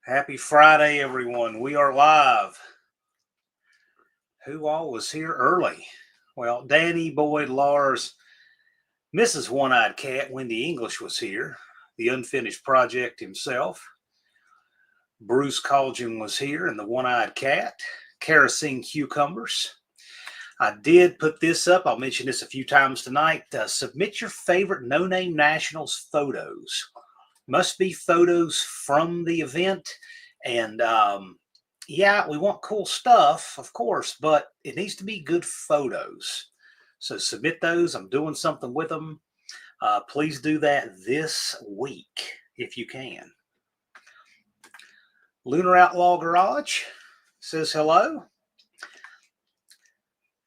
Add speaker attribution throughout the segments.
Speaker 1: Happy Friday, everyone. We are live. Who all was here early? Well, Danny, Boyd, Lars, Mrs. One-Eyed Cat, Wendy English was here. The Unfinished Project himself. Bruce Colgin was here, and the One-Eyed Cat. Kerosene Cucumbers. I did put this up. I'll mention this a few times tonight. Submit your favorite No Name Nationals photos. Must be photos from the event. And yeah, we want cool stuff, of course, but it needs to be good photos. So submit those. I'm doing something with them. Please do that this week if you can. Lunar Outlaw Garage says hello.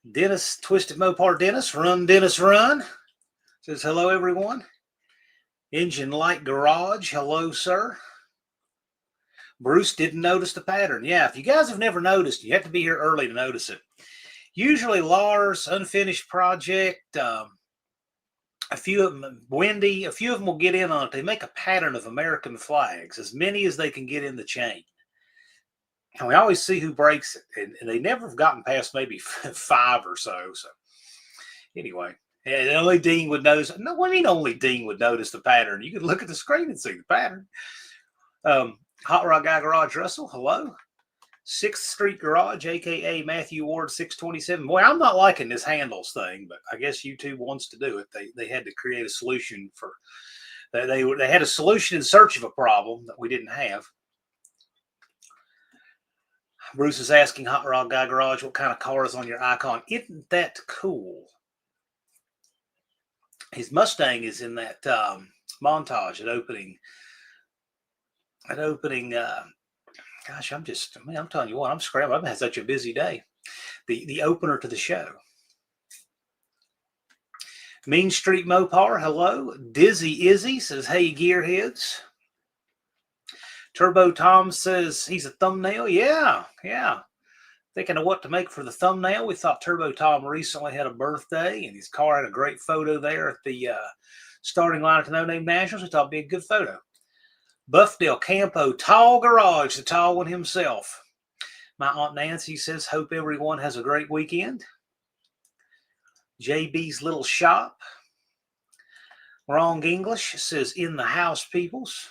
Speaker 1: Dennis, Twisted Mopar Dennis, Run, says hello, everyone. Engine Light Garage, hello, sir. Bruce didn't notice the pattern. Yeah, if you guys have never noticed, you have to be here early to notice it. Usually Lars, Unfinished Project, a few of them, Wendy, a few of them will get in on it. They make a pattern of American flags, as many as they can get in the chain. And we always see who breaks it, and they never have gotten past maybe 5 or so. So anyway. And only Dean would notice. No, what do you mean only Dean would notice the pattern? You could look at the screen and see the pattern. Hot Rod Guy Garage Russell, hello. 6th Street Garage, a.k.a. Matthew Ward 627. Boy, I'm not liking this handles thing, but I guess YouTube wants to do it. They had to create a solution for they had a solution in search of a problem that we didn't have. Bruce is asking Hot Rod Guy Garage, what kind of car is on your icon? Isn't that cool? His Mustang is in that montage at opening. Gosh, I'm telling you what, I'm scrambling. I've had such a busy day. The opener to the show. Mean Street Mopar, hello. Dizzy Izzy says, hey, gearheads. Turbo Tom says he's a thumbnail. Yeah. Thinking of what to make for the thumbnail. We thought Turbo Tom recently had a birthday, and his car had a great photo there at the starting line at the No Name Nationals. We thought it'd be a good photo. Buffdale Campo, Tall Garage, the tall one himself. My Aunt Nancy says, hope everyone has a great weekend. JB's Little Shop. Wrong English says, in the house, peoples.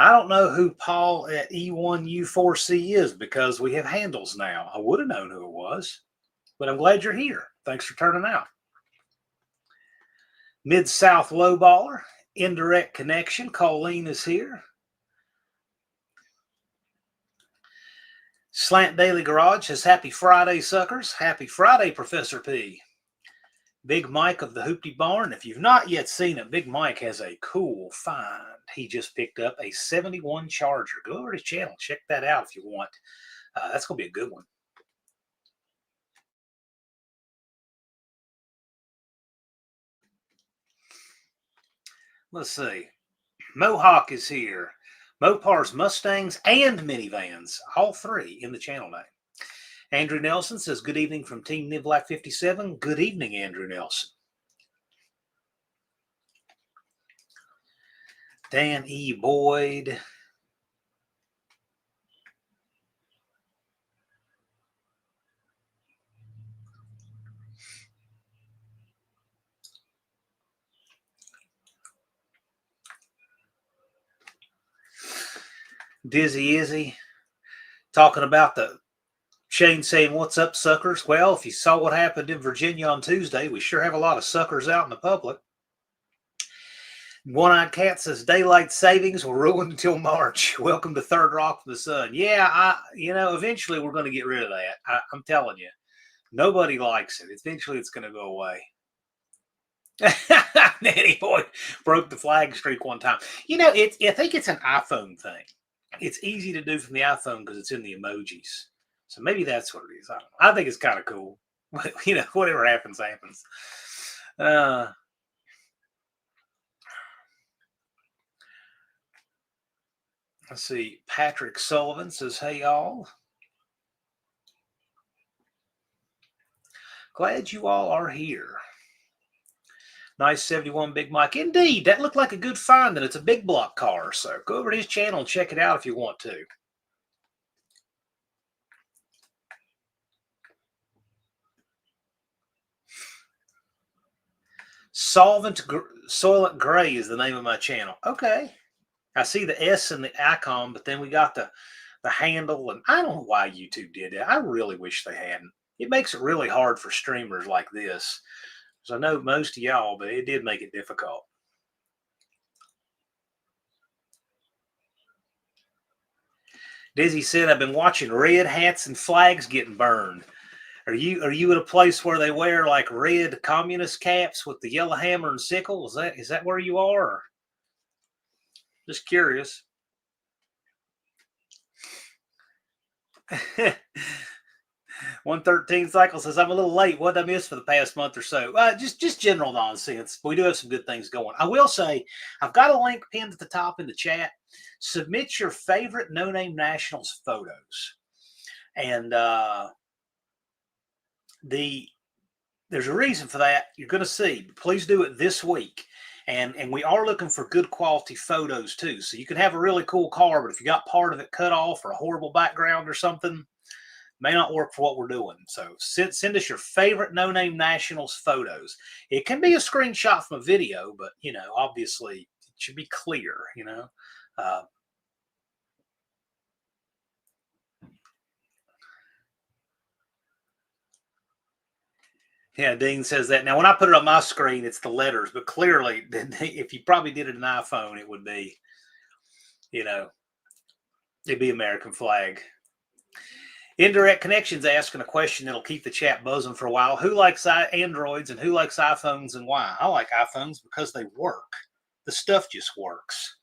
Speaker 1: I don't know who Paul at E1U4C is because we have handles now. I would have known who it was, but I'm glad you're here. Thanks for turning out. Mid-South Lowballer, Indirect Connection. Colleen is here. Slant Daily Garage says, happy Friday, suckers. Happy Friday, Professor P. Big Mike of the Hoopty Barn. If you've not yet seen it, Big Mike has a cool find. He just picked up a 71 Charger. Go over to his channel. Check that out if you want. That's going to be a good one. Let's see. Mohawk is here. Mopars, Mustangs, and minivans. All 3 in the channel name. Andrew Nelson says, good evening from Team Nivlac 57. Good evening, Andrew Nelson. Dan E. Boyd. Dizzy Izzy talking about the Shane saying, what's up, suckers? Well, if you saw what happened in Virginia on Tuesday, we sure have a lot of suckers out in the public. One-Eyed Cat says daylight savings will ruin until March. Welcome to Third Rock from the Sun. Yeah, eventually we're going to get rid of that. I'm telling you, nobody likes it. Eventually it's going to go away. Nanny boy broke the flag streak one time. I think it's an iPhone thing. It's easy to do from the iPhone because it's in the emojis. So maybe that's what it is. I don't know. I think it's kind of cool. But, whatever happens, happens. Let's see. Patrick Sullivan says, hey, y'all. Glad you all are here. Nice 71 Big Mike. Indeed, that looked like a good find, and it's a big block car. So go over to his channel and check it out if you want to. Soylent Gray is the name of my channel. Okay. I see the S in the icon, but then we got the handle, and I don't know why YouTube did that. I really wish they hadn't. It makes it really hard for streamers like this. So I know most of y'all, but it did make it difficult. Dizzy said, I've been watching red hats and flags getting burned. Are you at a place where they wear like red communist caps with the yellow hammer and sickle? Is that where you are? Or? Just curious. 113 Cycle says, I'm a little late. What did I miss for the past month or so? Just general nonsense. We do have some good things going. I will say, I've got a link pinned at the top in the chat. Submit your favorite No Name Nationals photos. And there's a reason for that. You're going to see. Please do it this week. And we are looking for good quality photos too. So you can have a really cool car, but if you got part of it cut off or a horrible background or something, may not work for what we're doing. So send us your favorite No Name Nationals photos. It can be a screenshot from a video, but obviously it should be clear. Yeah, Dean says that. Now, when I put it on my screen, it's the letters, but clearly, if you probably did it in an iPhone, it would be, it'd be American flag. Indirect Connections asking a question that'll keep the chat buzzing for a while. Who likes Androids and who likes iPhones and why? I like iPhones because they work. The stuff just works.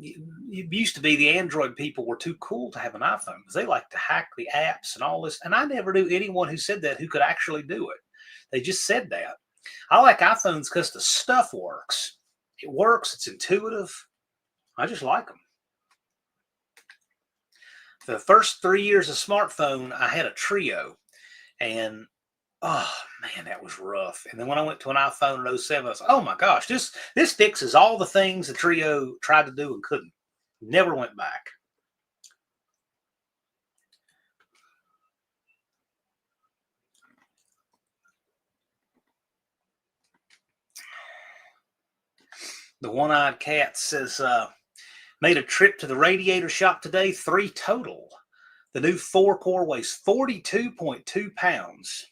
Speaker 1: It used to be the Android people were too cool to have an iPhone because they like to hack the apps and all this. And I never knew anyone who said that who could actually do it. They just said that. I like iPhones because the stuff works. It works. It's intuitive. I just like them. The first 3 years of smartphone, I had a Trio, and oh man, that was rough. And then when I went to an iPhone in 07, I was like, oh my gosh, this fixes all the things the Trio tried to do and couldn't. Never went back. The One-Eyed Cat says, made a trip to the radiator shop today, 3 total. The new 4-core weighs 42.2 pounds.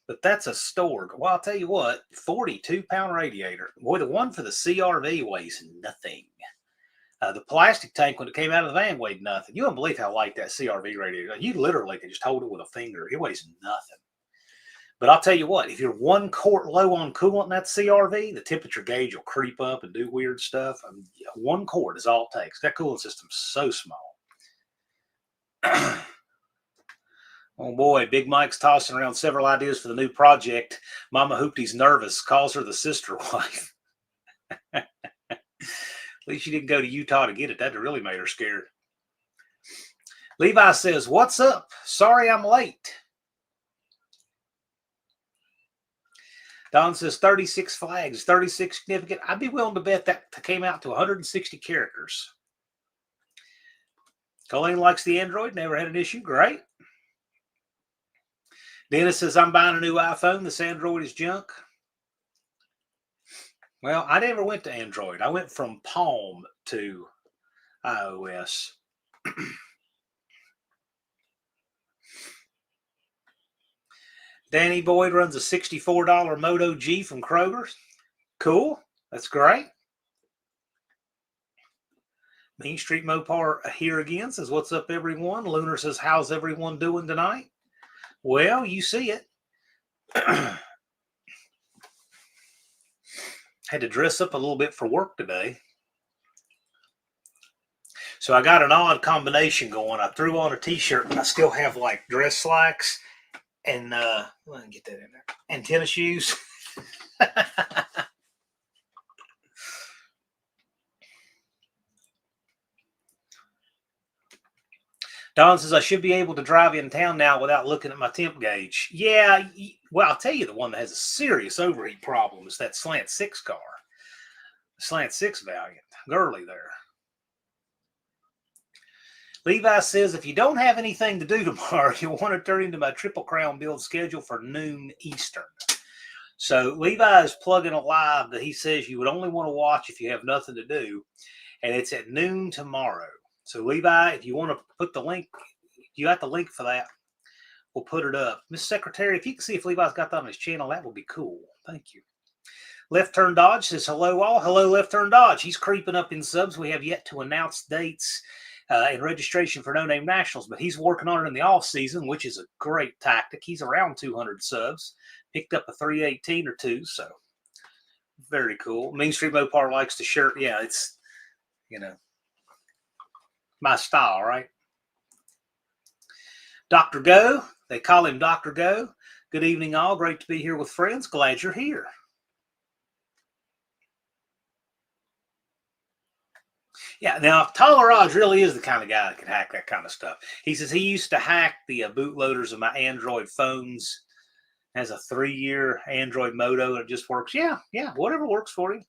Speaker 1: But that's a store. Well, I'll tell you what, 42-pound radiator. Boy, the one for the CRV weighs nothing. The plastic tank, when it came out of the van, weighed nothing. You don't believe how light that CRV radiator is. You literally can just hold it with a finger. It weighs nothing. But I'll tell you what, if you're 1 quart low on coolant in that CRV, the temperature gauge will creep up and do weird stuff. 1 quart is all it takes. That cooling system's so small. Oh boy, Big Mike's tossing around several ideas for the new project. Mama Hoopty's nervous, calls her the sister wife. At least she didn't go to Utah to get it. That really made her scared. Levi says, what's up? Sorry I'm late. Don says 36 flags, 36 significant. I'd be willing to bet that came out to 160 characters. Colleen likes the Android, never had an issue. Great. Dennis says, I'm buying a new iPhone. This Android is junk. Well, I never went to Android. I went from Palm to iOS. Danny Boyd runs a $64 Moto G from Kroger's. Cool. That's great. Main Street Mopar here again says, what's up, everyone? Lunar says, how's everyone doing tonight? Well, you see it. Had to dress up a little bit for work today. So I got an odd combination going. I threw on a t-shirt, but I still have like dress slacks and let me get that in there. And tennis shoes. Don says, I should be able to drive in town now without looking at my temp gauge. Yeah, well, I'll tell you the one that has a serious overheat problem is that Slant 6 car. The Slant 6 Valiant. Girly there. Levi says, if you don't have anything to do tomorrow, you'll want to turn into my Triple Crown build schedule for noon Eastern. So Levi is plugging a live that he says you would only want to watch if you have nothing to do. And it's at noon tomorrow. So Levi, if you want to put the link, you got the link for that, we'll put it up. Miss Secretary, if you can see if Levi's got that on his channel, that would be cool. Thank you. Left Turn Dodge says, hello all. Hello, Left Turn Dodge. He's creeping up in subs. We have yet to announce dates and registration for No Name Nationals, but he's working on it in the off season, which is a great tactic. He's around 200 subs. Picked up a 318 or two, so very cool. Main Street Mopar likes the shirt. Yeah, it's, you know, my style, right? Dr. Go, they call him Dr. Go. Good evening, all. Great to be here with friends. Glad you're here. Yeah, now Tolerage really is the kind of guy that can hack that kind of stuff. He says he used to hack the bootloaders of my Android phones. Has a 3-year Android Moto and it just works. Yeah, whatever works for you.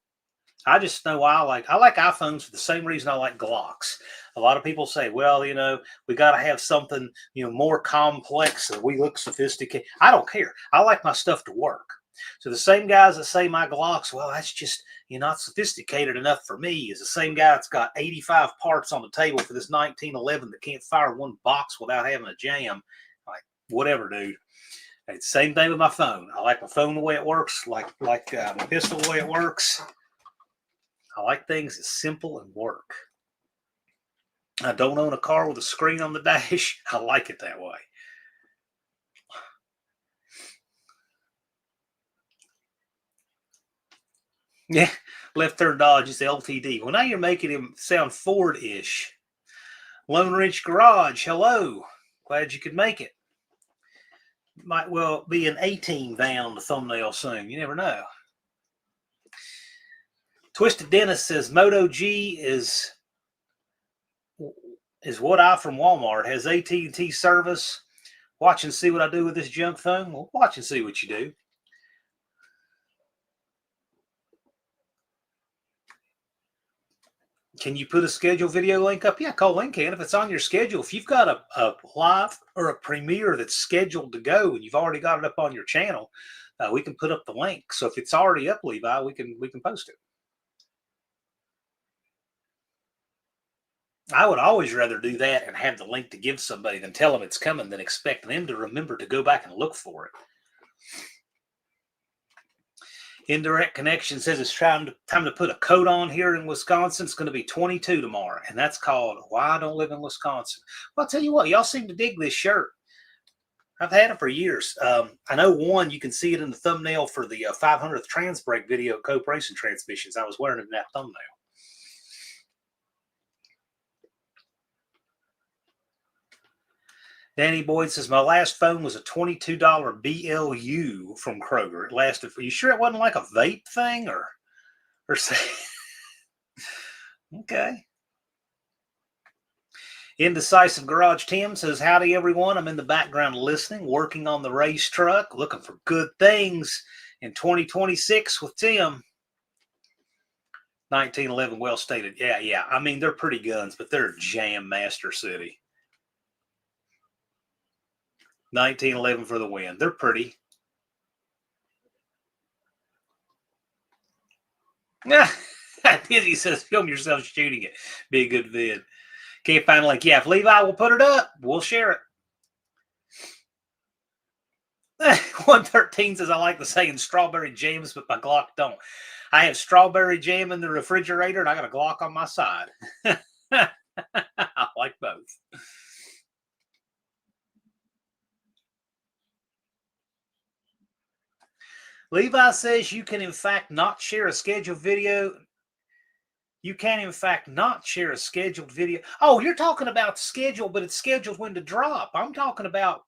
Speaker 1: I just know I like iPhones for the same reason I like Glocks. A lot of people say, well, you know, we got to have something, you know, more complex so we look sophisticated. I don't care. I like my stuff to work. So the same guys that say my Glocks, well, that's just, you're not sophisticated enough for me, is the same guy that's got 85 parts on the table for this 1911 that can't fire one box without having a jam. Like, whatever, dude. It's the same thing with my phone. I like my phone the way it works, like my pistol the way it works. I like things that simple and work. I don't own a car with a screen on the dash. I like it that way. Yeah, Left Turn Dodge is the LTD. Well, now you're making him sound Ford-ish. Lone Ridge Garage, hello. Glad you could make it. Might well be an 18 van on the thumbnail soon. You never know. Twisted Dennis says Moto G is what I from Walmart. Has AT&T service. Watch and see what I do with this junk phone. Well, watch and see what you do. Can you put a schedule video link up? Yeah, Colin can. If it's on your schedule, if you've got a live or a premiere that's scheduled to go and you've already got it up on your channel, we can put up the link. So if it's already up, Levi, we can post it. I would always rather do that and have the link to give somebody than tell them it's coming than expect them to remember to go back and look for it. Indirect Connection says it's time to put a coat on here in Wisconsin. It's going to be 22 tomorrow, and that's called Why I Don't Live in Wisconsin. Well, I'll tell you what, y'all seem to dig this shirt. I've had it for years. I know one, you can see it in the thumbnail for the 500th Trans Brake video at Cope Racing Transmissions. I was wearing it in that thumbnail. Danny Boyd says, my last phone was a $22 BLU from Kroger. It lasted for, you sure it wasn't like a vape thing or say, okay. Indecisive Garage Tim says, howdy everyone. I'm in the background listening, working on the race truck, looking for good things in 2026 with Tim. 1911, well stated. Yeah. I mean, they're pretty guns, but they're Jam Master City. 1911 for the win. They're pretty. Dizzy says, film yourself shooting it. Be a good vid. Can't find a link. Yeah, if Levi will put it up, we'll share it. 113 says, I like the saying strawberry jams, but my Glock don't. I have strawberry jam in the refrigerator, and I got a Glock on my side. I like both. Levi says you can, in fact, not share a scheduled video. You can, in fact, not share a scheduled video. Oh, you're talking about schedule, but it's scheduled when to drop. I'm talking about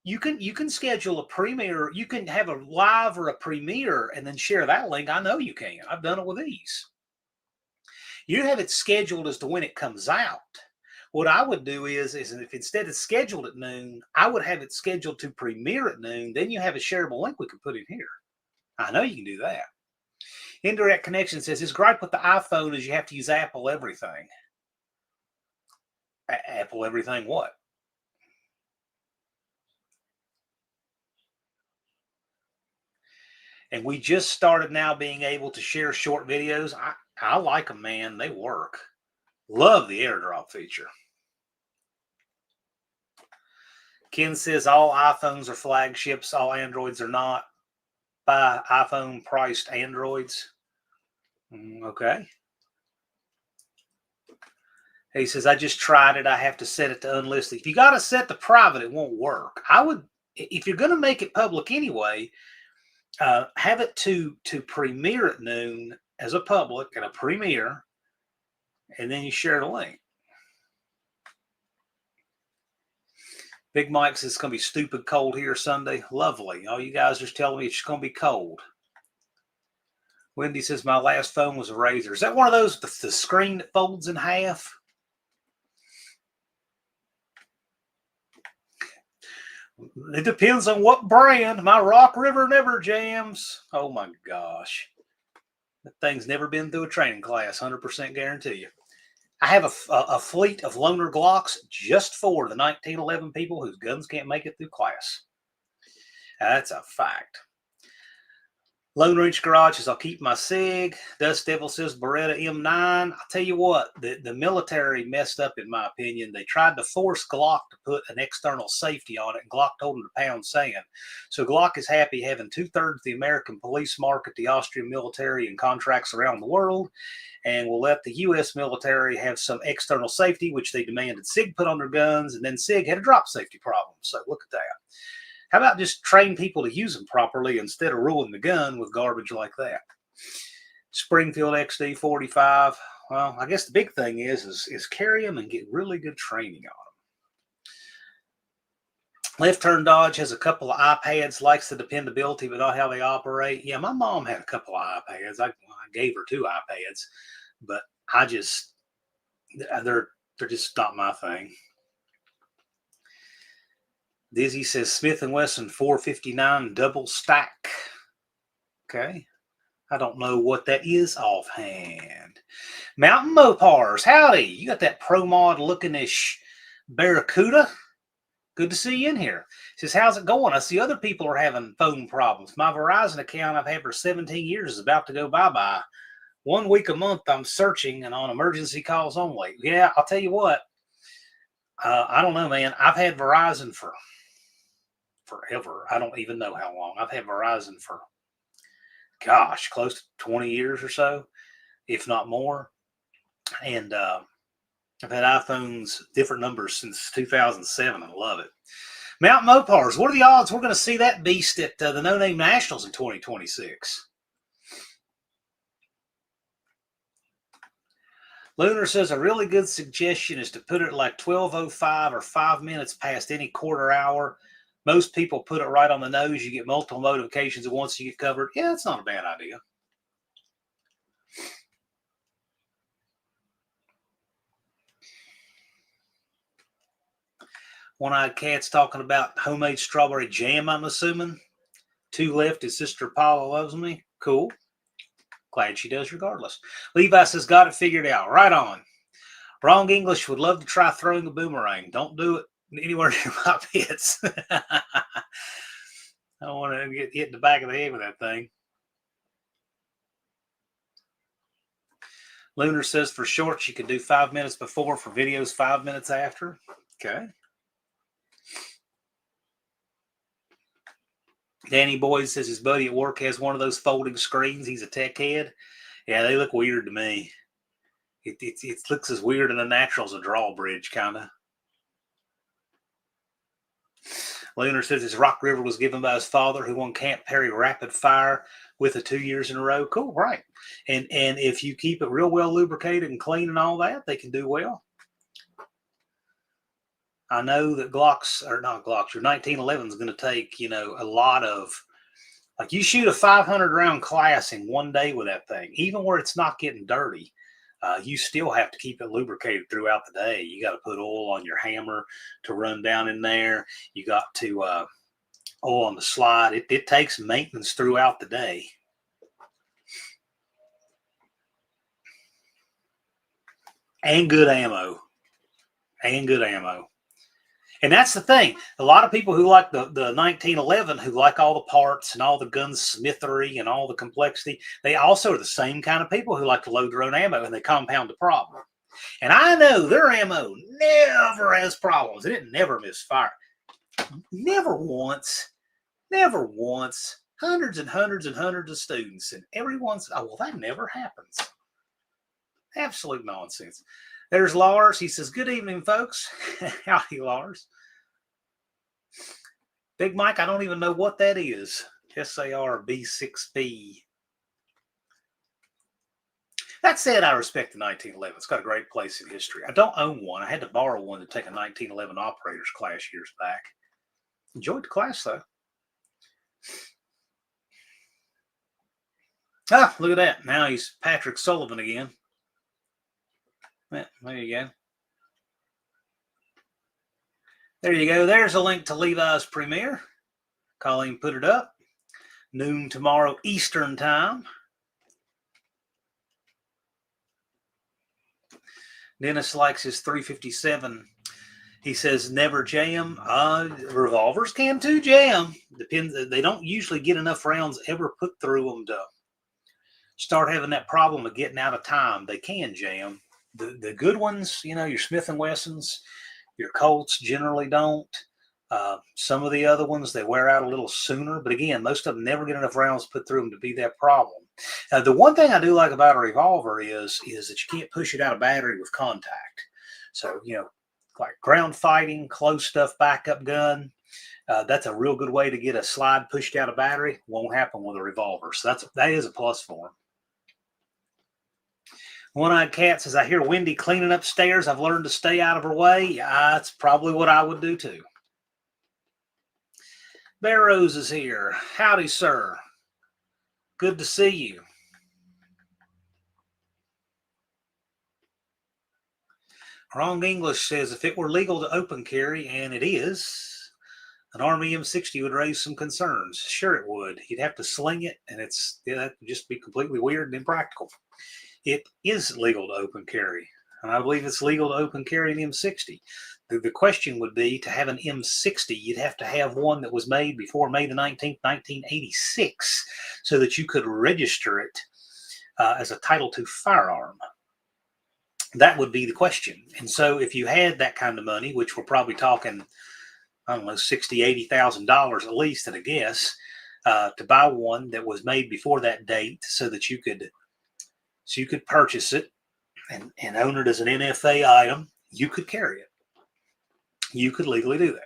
Speaker 1: you can schedule a premiere. You can have a live or a premiere and then share that link. I know you can. I've done it with these. You have it scheduled as to when it comes out. What I would do is if instead it's scheduled at noon, I would have it scheduled to premiere at noon. Then you have a shareable link we can put in here. I know you can do that. Indirect Connection says his gripe with the iPhone is you have to use Apple everything. Apple everything what? And we just started now being able to share short videos. I like them, man. They work. Love the AirDrop feature. Ken says all iPhones are flagships. All Androids are not. Buy iPhone priced Androids. Okay. He says, I just tried it. I have to set it to unlisted. If you got to set to private, it won't work. I would, if you're going to make it public anyway, have it to premiere at noon as a public and a premiere, and then you share the link. Big Mike says it's going to be stupid cold here Sunday. Lovely. All you guys are telling me it's going to be cold. Wendy says my last phone was a Razor. Is that one of those, the screen that folds in half? It depends on what brand. My Rock River never jams. Oh my gosh. That thing's never been through a training class. 100% guarantee you. I have a fleet of loaner Glocks just for the 1911 people whose guns can't make it through class. That's a fact. Lone Ranch Garage says, I'll keep my SIG. Dust Devil says, Beretta M9. I'll tell you what, the military messed up, in my opinion. They tried to force Glock to put an external safety on it, and Glock told them to pound sand. So Glock is happy having 2/3 the American police market, the Austrian military, and contracts around the world, and will let the U.S. military have some external safety, which they demanded SIG put on their guns, and then SIG had a drop safety problem. So look at that. How about just train people to use them properly instead of ruining the gun with garbage like that? Springfield XD45. Well, I guess the big thing is carry them and get really good training on them. Left Turn Dodge has a couple of iPads, likes the dependability, but not how they operate. Yeah, my mom had a couple of iPads. I gave her 2 iPads, but they're just not my thing. Dizzy says Smith & Wesson 459 double stack. Okay. I don't know what that is offhand. Mountain Mopars. Howdy. You got that Pro Mod looking-ish Barracuda? Good to see you in here. Says, how's it going? I see other people are having phone problems. My Verizon account I've had for 17 years is about to go bye-bye. 1 week a month I'm searching and on emergency calls only. Yeah, I'll tell you what. I don't know, man. I've had Verizon for forever. I don't even know how long. I've had Verizon for, gosh, close to 20 years or so, if not more. And I've had iPhones, different numbers since 2007. I love it. Mountain Mopars, what are the odds we're going to see that beast at the No Name Nationals in 2026? Lunar says a really good suggestion is to put it like 12:05 or 5 minutes past any quarter hour. Most people put it right on the nose. You get multiple notifications at once you get covered. Yeah, that's not a bad idea. One-Eyed Cat's talking about homemade strawberry jam, I'm assuming. 2 left. His sister Paula loves me. Cool. Glad she does regardless. Levi says, got it figured out. Right on. Wrong English would love to try throwing a boomerang. Don't do it anywhere near my pits. I don't want to get hit in the back of the head with that thing. Lunar says for shorts, you can do 5 minutes before, for videos 5 minutes after. Okay. Danny Boyd says his buddy at work has one of those folding screens. He's a tech head. Yeah, they look weird to me. It looks as weird and unnatural as a drawbridge, kind of. Lunar says his Rock River was given by his father, who won Camp Perry Rapid Fire with it 2 years in a row. Cool, right? And if you keep it real well lubricated and clean and all that, they can do well. I know that Glocks, or not Glocks, your 1911 is going to take, a lot of, like you shoot a 500 round class in one day with that thing, even where it's not getting dirty. You still have to keep it lubricated throughout the day. You got to put oil on your hammer to run down in there. You got to oil on the slide. It takes maintenance throughout the day. And good ammo. And that's the thing. A lot of people who like the 1911, who like all the parts and all the gunsmithery and all the complexity, they also are the same kind of people who like to load their own ammo, and they compound the problem. And I know their ammo never has problems. It never misfire. Never once. Hundreds and hundreds and hundreds of students, and everyone's, oh, well, that never happens. Absolute nonsense. There's Lars. He says, good evening, folks. Howdy, Lars. Big Mike, I don't even know what that is. SAR B6B. That said, I respect the 1911. It's got a great place in history. I don't own one. I had to borrow one to take a 1911 operators class years back. Enjoyed the class, though. Ah, look at that. Now he's Patrick Sullivan again. There you go. There you go. There's a link to Levi's premiere. Colleen put it up. Noon tomorrow Eastern time. Dennis likes his 357. He says never jam. Revolvers can too jam. Depends. They don't usually get enough rounds ever put through them to start having that problem of getting out of time. They can jam. The good ones, your Smith & Wessons, your Colts generally don't. Some of the other ones, they wear out a little sooner. But again, most of them never get enough rounds put through them to be that problem. The one thing I do like about a revolver is that you can't push it out of battery with contact. So, like ground fighting, close stuff, backup gun, that's a real good way to get a slide pushed out of battery. Won't happen with a revolver. So that is a plus for them. One-Eyed Cat says, I hear Wendy cleaning upstairs. I've learned to stay out of her way. That's probably what I would do too. Bear Rose is here. Howdy, sir. Good to see you. Wrong English says, if it were legal to open carry, and it is, an Army M60 would raise some concerns. Sure it would. You'd have to sling it, and that would just be completely weird and impractical. It is legal to open carry, and I believe it's legal to open carry an M60. The question would be, to have an M60, you'd have to have one that was made before May the 19th, 1986, so that you could register it as a Title II firearm. That would be the question. And so if you had that kind of money, which we're probably talking, I don't know, $60,000, $80,000 at least at a guess, to buy one that was made before that date so that you could purchase it and own it as an NFA item, you could carry it. You could legally do that.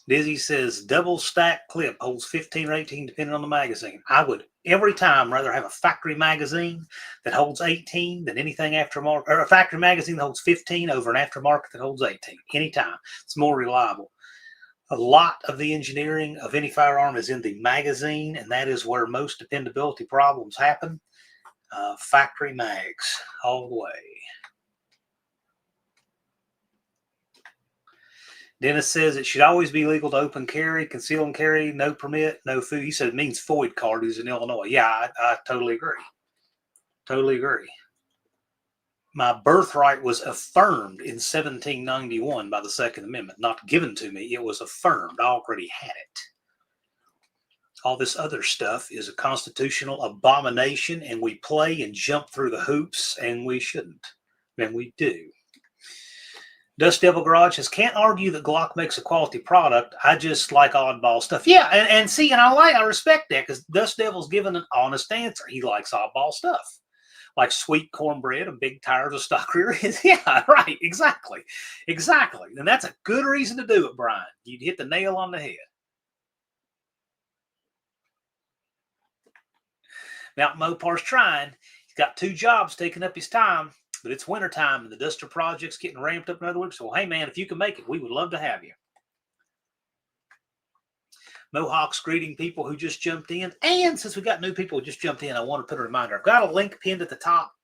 Speaker 1: Dizzy says double stack clip holds 15 or 18 depending on the magazine. I would every time rather have a factory magazine that holds 18 than anything aftermarket, or a factory magazine that holds 15 over an aftermarket that holds 18. Anytime. It's more reliable. A lot of the engineering of any firearm is in the magazine, and that is where most dependability problems happen. Factory mags all the way. Dennis says it should always be legal to open carry, conceal and carry, no permit, no food. He said it means FOID card is in Illinois. Yeah, I totally agree. Totally agree. My birthright was affirmed in 1791 by the Second Amendment. Not given to me, it was affirmed. I already had it. All this other stuff is a constitutional abomination, and we play and jump through the hoops, and we shouldn't. And we do. Dust Devil Garage says, can't argue that Glock makes a quality product. I just like oddball stuff. Yeah, and see, and I respect that because Dust Devil's given an honest answer. He likes oddball stuff. Like sweet cornbread and big tires of stock rear ends. Yeah, right, exactly. Exactly. And that's a good reason to do it, Brian. You'd hit the nail on the head. Mountain Mopar's trying. He's got 2 jobs taking up his time. But it's wintertime and the Duster project's getting ramped up another week. So, hey, man, if you can make it, we would love to have you. Mohawk's greeting people who just jumped in. And since we got new people who just jumped in, I want to put a reminder. I've got a link pinned at the top.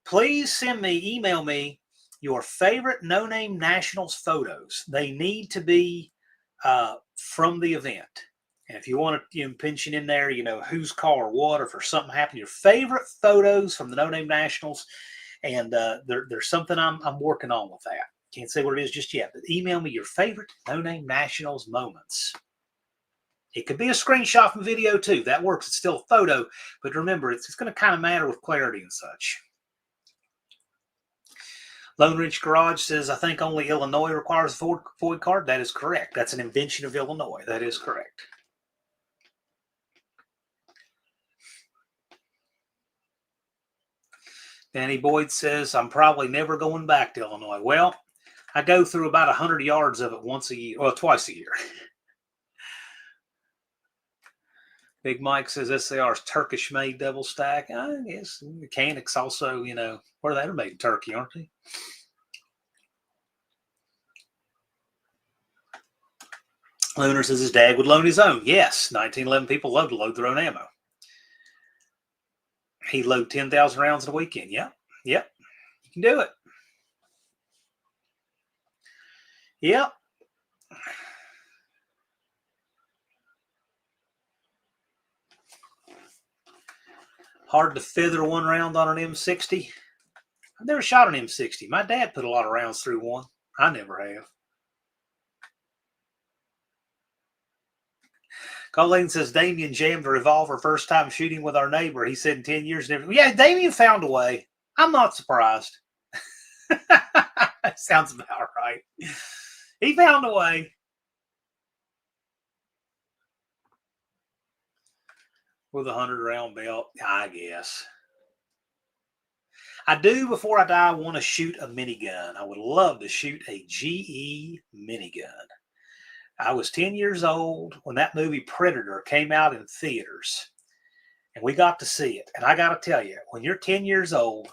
Speaker 1: Please email me your favorite No Name Nationals photos. They need to be from the event. And if you want to pension in there, whose car or what, or if there's something happened, your favorite photos from the No Name Nationals. And there's something I'm working on with that. Can't say what it is just yet, but email me your favorite No Name Nationals moments. It could be a screenshot from video too. That works. It's still a photo, but remember, it's going to kind of matter with clarity and such. Lone Ridge Garage says, I think only Illinois requires a FOID card. That is correct. That's an invention of Illinois. That is correct. Danny Boyd says, I'm probably never going back to Illinois. Well, I go through about 100 yards of it once a year, well, twice a year. Big Mike says SAR's Turkish-made double stack. I guess mechanics also, where they're made in Turkey, aren't they? Lunar says his dad would loan his own. Yes, 1911 people love to load their own ammo. He'd load 10,000 rounds in a weekend. Yep. You can do it. Yep. Hard to feather one round on an M60. I've never shot an M60. My dad put a lot of rounds through one. I never have. Colleen says Damien jammed a revolver first time shooting with our neighbor. He said in 10 years. Yeah, Damien found a way. I'm not surprised. Sounds about right. He found a way. With a 100-round belt, I guess. I do, before I die, want to shoot a minigun. I would love to shoot a GE minigun. I was 10 years old when that movie Predator came out in theaters, and we got to see it. And I got to tell you, when you're 10 years old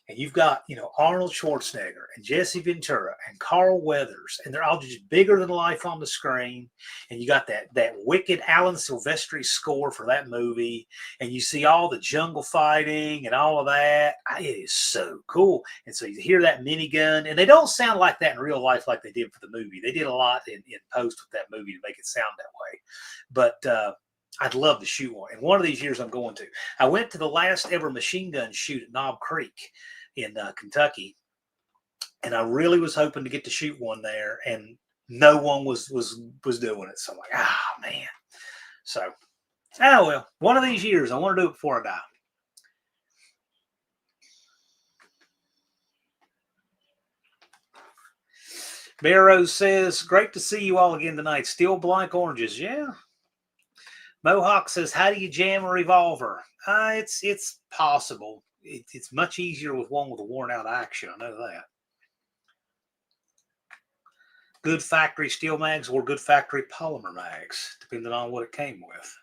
Speaker 1: and you've got, Arnold Schwarzenegger and Jesse Ventura and Carl Weathers, and they're all just bigger than life on the screen, and you got that wicked Alan Silvestri score for that movie, and you see all the jungle fighting and all of that, it is so cool. And so you hear that minigun, and they don't sound like that in real life like they did for the movie. They did a lot in post with that movie to make it sound that way. But I'd love to shoot one. And one of these years I'm going to. I went to the last ever machine gun shoot at Knob Creek in Kentucky, and I really was hoping to get to shoot one there, and no one was doing it. So I'm like, man. So, well, one of these years I want to do it before I die. Barrows says, great to see you all again tonight. Still blank oranges. Yeah. Mohawk says, how do you jam a revolver? It's possible. It's much easier with one with a worn out action. I know that. Good factory steel mags or good factory polymer mags, depending on what it came with.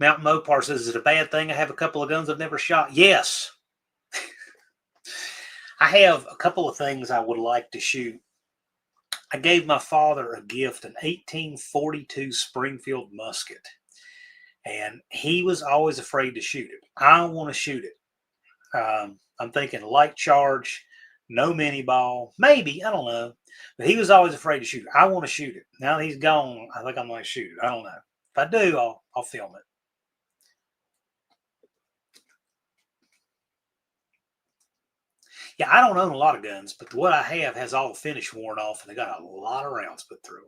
Speaker 1: Mountain Mopar says, is it a bad thing I have a couple of guns I've never shot? Yes. I have a couple of things I would like to shoot. I gave my father a gift, an 1842 Springfield musket. And he was always afraid to shoot it. I want to shoot it. I'm thinking light charge, no mini ball, maybe, I don't know. But he was always afraid to shoot it. I want to shoot it. Now that he's gone, I think I'm going to shoot it. I don't know. If I do, I'll film it. Yeah, I don't own a lot of guns, but what I have has all the finish worn off, and they got a lot of rounds put through.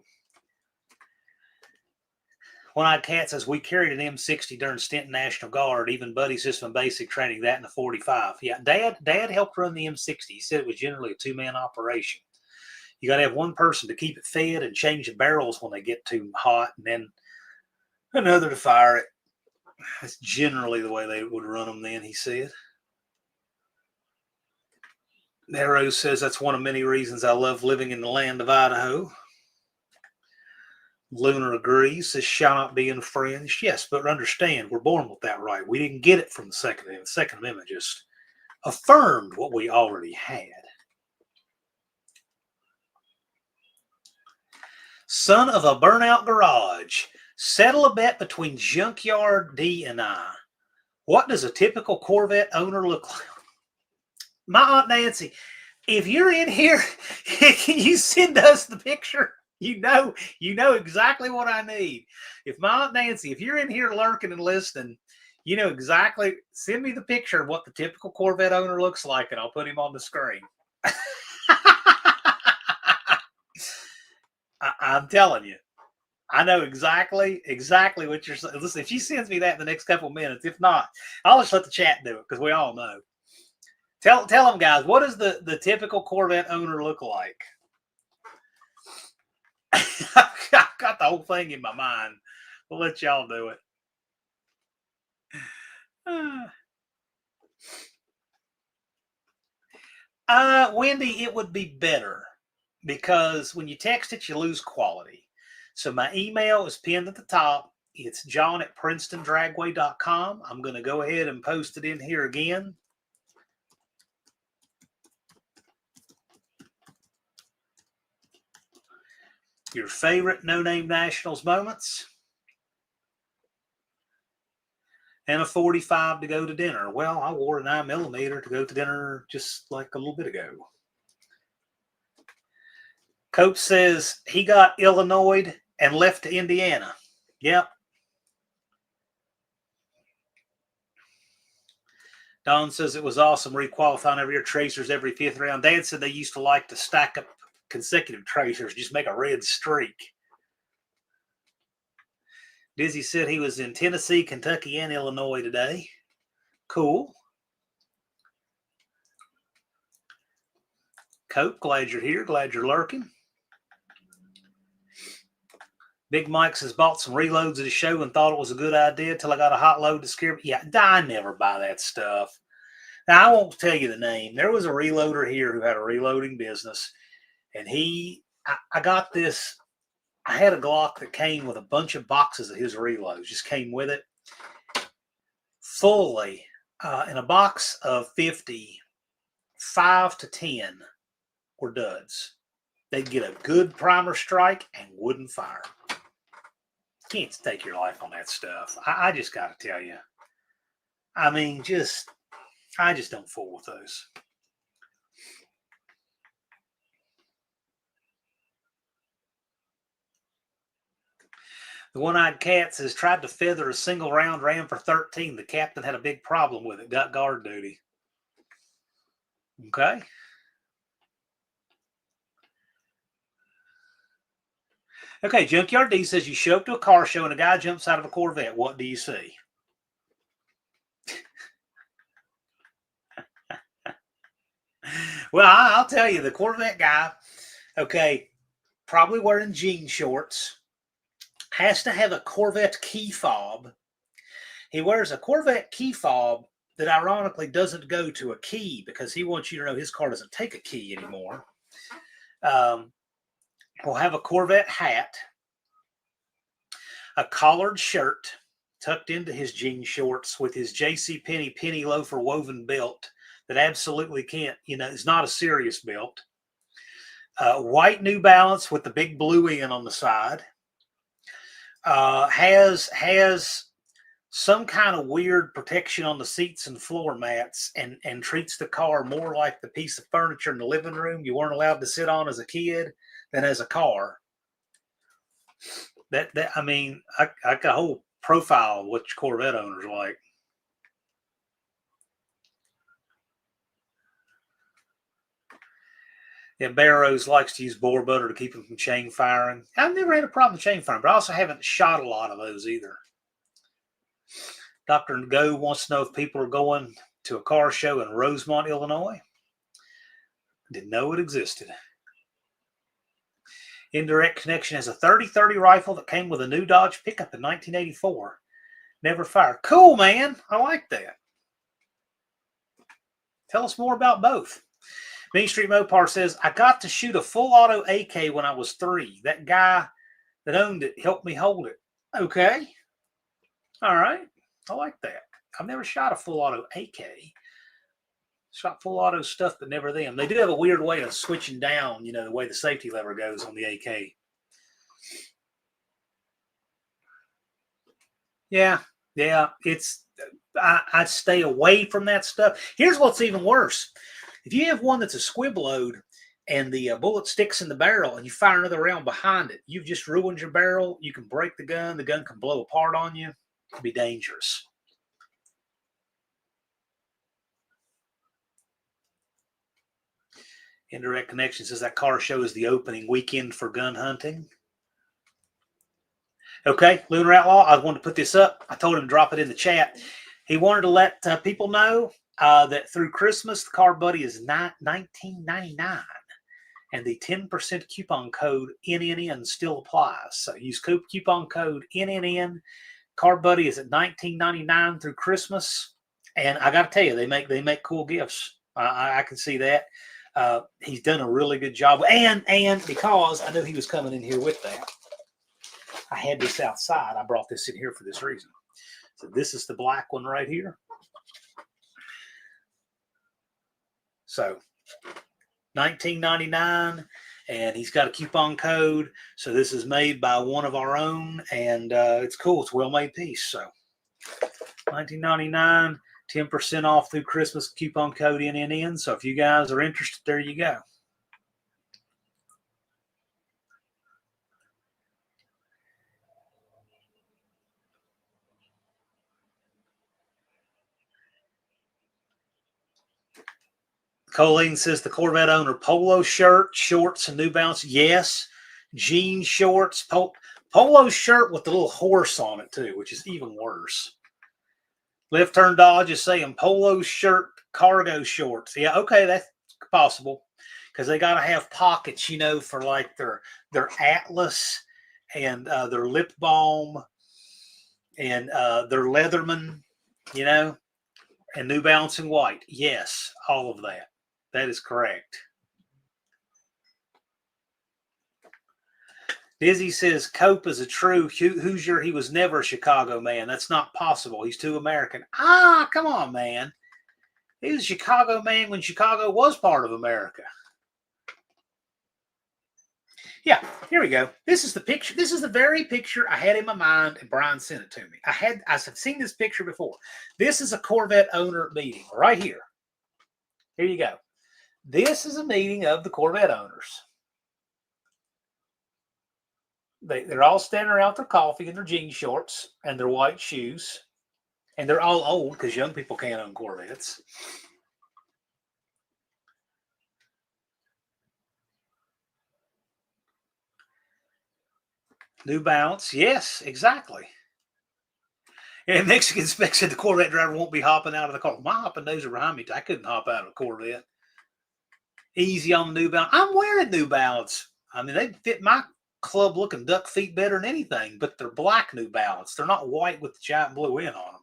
Speaker 1: One-Eyed Cat says, we carried an M60 during stint in National Guard, even buddy system basic training, that in the 45. Yeah, Dad helped run the M60. He said it was generally a two-man operation. You got to have one person to keep it fed and change the barrels when they get too hot, and then another to fire it. That's generally the way they would run them then, he said. Narrow says, that's one of many reasons I love living in the land of Idaho. Lunar agrees, says, shall not be infringed. Yes, but understand, we're born with that right. We didn't get it from the Second Amendment. The Second Amendment just affirmed what we already had. Son of a burnout garage, settle a bet between Junkyard D and I. What does a typical Corvette owner look like? My Aunt Nancy, if you're in here, can you send us the picture? You know exactly what I need. If my Aunt Nancy, if you're in here lurking and listening, you know exactly, send me the picture of what the typical Corvette owner looks like, and I'll put him on the screen. I'm telling you, I know exactly what you're saying. Listen, if she sends me that in the next couple of minutes, if not, I'll just let the chat do it, because we all know. Tell them, guys, what does the typical Corvette owner look like? I've got the whole thing in my mind. We'll let y'all do it. Wendy, it would be better, because when you text it, you lose quality. So my email is pinned at the top. It's john@princetondragway.com. I'm going to go ahead and post it in here again. Your favorite No Name Nationals moments. And a 45 to go to dinner. Well, I wore a 9mm to go to dinner just like a little bit ago. Coach says he got Illinois and left to Indiana. Yep. Don says it was awesome requalifying every year tracers every fifth round. Dad said they used to like to stack up consecutive tracers, just make a red streak. Dizzy said he was in Tennessee, Kentucky, and Illinois today. Cool. Cope, glad you're here. Glad you're lurking. Big Mike says, bought some reloads at a show and thought it was a good idea until I got a hot load to scare me. Yeah, I never buy that stuff. Now, I won't tell you the name. There was a reloader here who had a reloading business, and I got this. I had a Glock that came with a bunch of boxes of his reloads, just came with it fully in a box of 50, 5 to 10 were duds. They'd get a good primer strike and wouldn't fire. Can't take your life on that stuff. I just got to tell you. I mean, I just don't fool with those. The One-Eyed Cat says, tried to feather a single round, ran for 13. The captain had a big problem with it. Got guard duty. Okay. Okay, Junkyard D says, you show up to a car show and a guy jumps out of a Corvette. What do you see? Well, I'll tell you, the Corvette guy, okay, probably wearing jean shorts, has to have a Corvette key fob. He wears a Corvette key fob that ironically doesn't go to a key, because he wants you to know his car doesn't take a key anymore. He'll have a Corvette hat, a collared shirt tucked into his jean shorts with his JCPenney penny loafer woven belt that absolutely can't, it's not a serious belt. White New Balance with the big blue in on the side. Has some kind of weird protection on the seats and floor mats, and treats the car more like the piece of furniture in the living room you weren't allowed to sit on as a kid than as a car. I got a whole profile of what your Corvette owners like. Yeah, Barrows likes to use boar butter to keep him from chain firing. I've never had a problem with chain firing, but I also haven't shot a lot of those either. Dr. Go wants to know if people are going to a car show in Rosemont, Illinois. Didn't know it existed. Indirect Connection has a 30-30 rifle that came with a new Dodge pickup in 1984. Never fired. Cool, man. I like that. Tell us more about both. Main Street Mopar says, I got to shoot a full auto AK when I was 3. That guy that owned it helped me hold it. Okay. All right. I like that. I've never shot a full auto AK. Shot full auto stuff, but never them. They do have a weird way of switching down, the way the safety lever goes on the AK. Yeah. It's I'd stay away from that stuff. Here's what's even worse. If you have one that's a squib load and the bullet sticks in the barrel and you fire another round behind it, you've just ruined your barrel. You can break the gun. The gun can blow apart on you. It can be dangerous. Indirect Connection says that car show is the opening weekend for gun hunting. Okay, Lunar Outlaw, I wanted to put this up. I told him to drop it in the chat. He wanted to let people know that through Christmas, the Car Buddy is $19.99. And the 10% coupon code NNN still applies. So use coupon code NNN. Car Buddy is at $19.99 through Christmas. And I got to tell you, they make cool gifts. I can see that. He's done a really good job. And because I knew he was coming in here with that, I had this outside. I brought this in here for this reason. So this is the black one right here. So $19.99, and he's got a coupon code. So this is made by one of our own, and it's cool. It's a well-made piece. So $19.99, 10% off through Christmas, coupon code NNN. So if you guys are interested, there you go. Colleen says the Corvette owner, polo shirt, shorts, and New Balance. Yes. Jean shorts, polo shirt with the little horse on it too, which is even worse. Left Turn Dodge is saying polo shirt, cargo shorts. Yeah, okay, that's possible because they got to have pockets, for like their Atlas and their lip balm and their Leatherman, and New Balance in white. Yes, all of that. That is correct. Dizzy says Cope is a true Hoosier. He was never a Chicago man. That's not possible. He's too American. Come on, man. He was a Chicago man when Chicago was part of America. Yeah, here we go. This is the picture. This is the very picture I had in my mind, and Brian sent it to me. I've seen this picture before. This is a Corvette owner meeting right here. Here you go. This is a meeting of the Corvette owners. They're all standing around their coffee in their jean shorts and their white shoes. And they're all old because young people can't own Corvettes. New Balance. Yes, exactly. And Mexican Spec said the Corvette driver won't be hopping out of the car. My hopping nose are behind me. I couldn't hop out of a Corvette. Easy on the New Balance. I'm wearing New Balance. I mean, they fit my club looking duck feet better than anything, but they're black New Balance. They're not white with the giant blue in on them.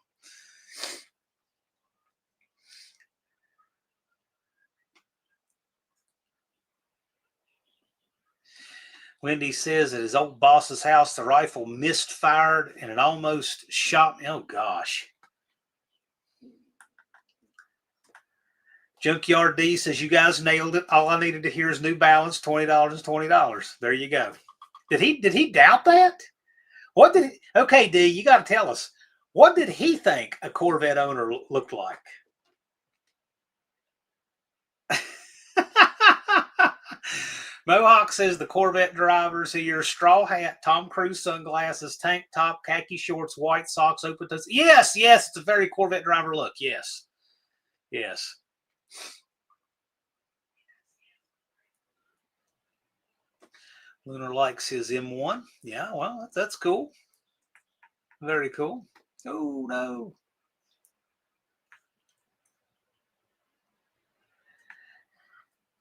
Speaker 1: Wendy says at his old boss's house, the rifle misfired and it almost shot me. Oh, gosh. Junkyard D says, you guys nailed it. All I needed to hear is New Balance, $20 is $20. There you go. Did he doubt that? What did he, okay, D, you got to tell us. What did he think a Corvette owner looked like? Mohawk says the Corvette drivers here, straw hat, Tom Cruise sunglasses, tank top, khaki shorts, white socks, open toes. Yes, it's a very Corvette driver look. Yes. Lunar likes his M1. Yeah, well, that's cool. Very cool. Oh, no.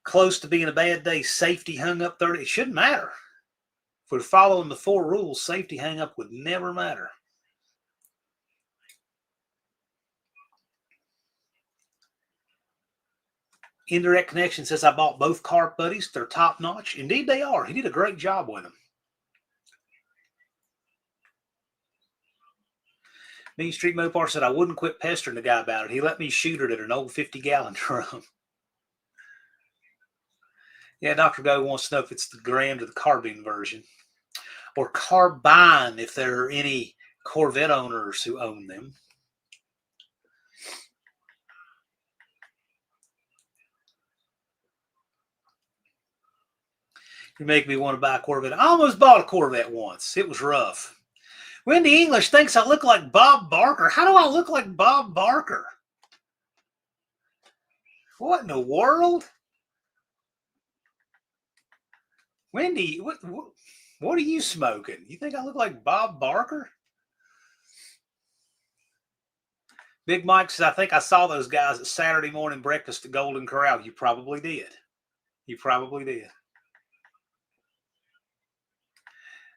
Speaker 1: Close to being a bad day. Safety hung up 30. It shouldn't matter. If we're following the 4 rules, safety hang up would never matter. Indirect Connection says, I bought both Carp Buddies. They're top notch. Indeed, they are. He did a great job with them. Main Street Mopar said, I wouldn't quit pestering the guy about it. He let me shoot it at an old 50-gallon drum. Yeah, Dr. Go wants to know if it's the Grand or the carbine version. Or carbine, if there are any Corvette owners who own them. You make me want to buy a Corvette. I almost bought a Corvette once. It was rough. Wendy English thinks I look like Bob Barker. How do I look like Bob Barker? What in the world? Wendy, what are you smoking? You think I look like Bob Barker? Big Mike says, I think I saw those guys at Saturday morning breakfast at Golden Corral. You probably did. You probably did.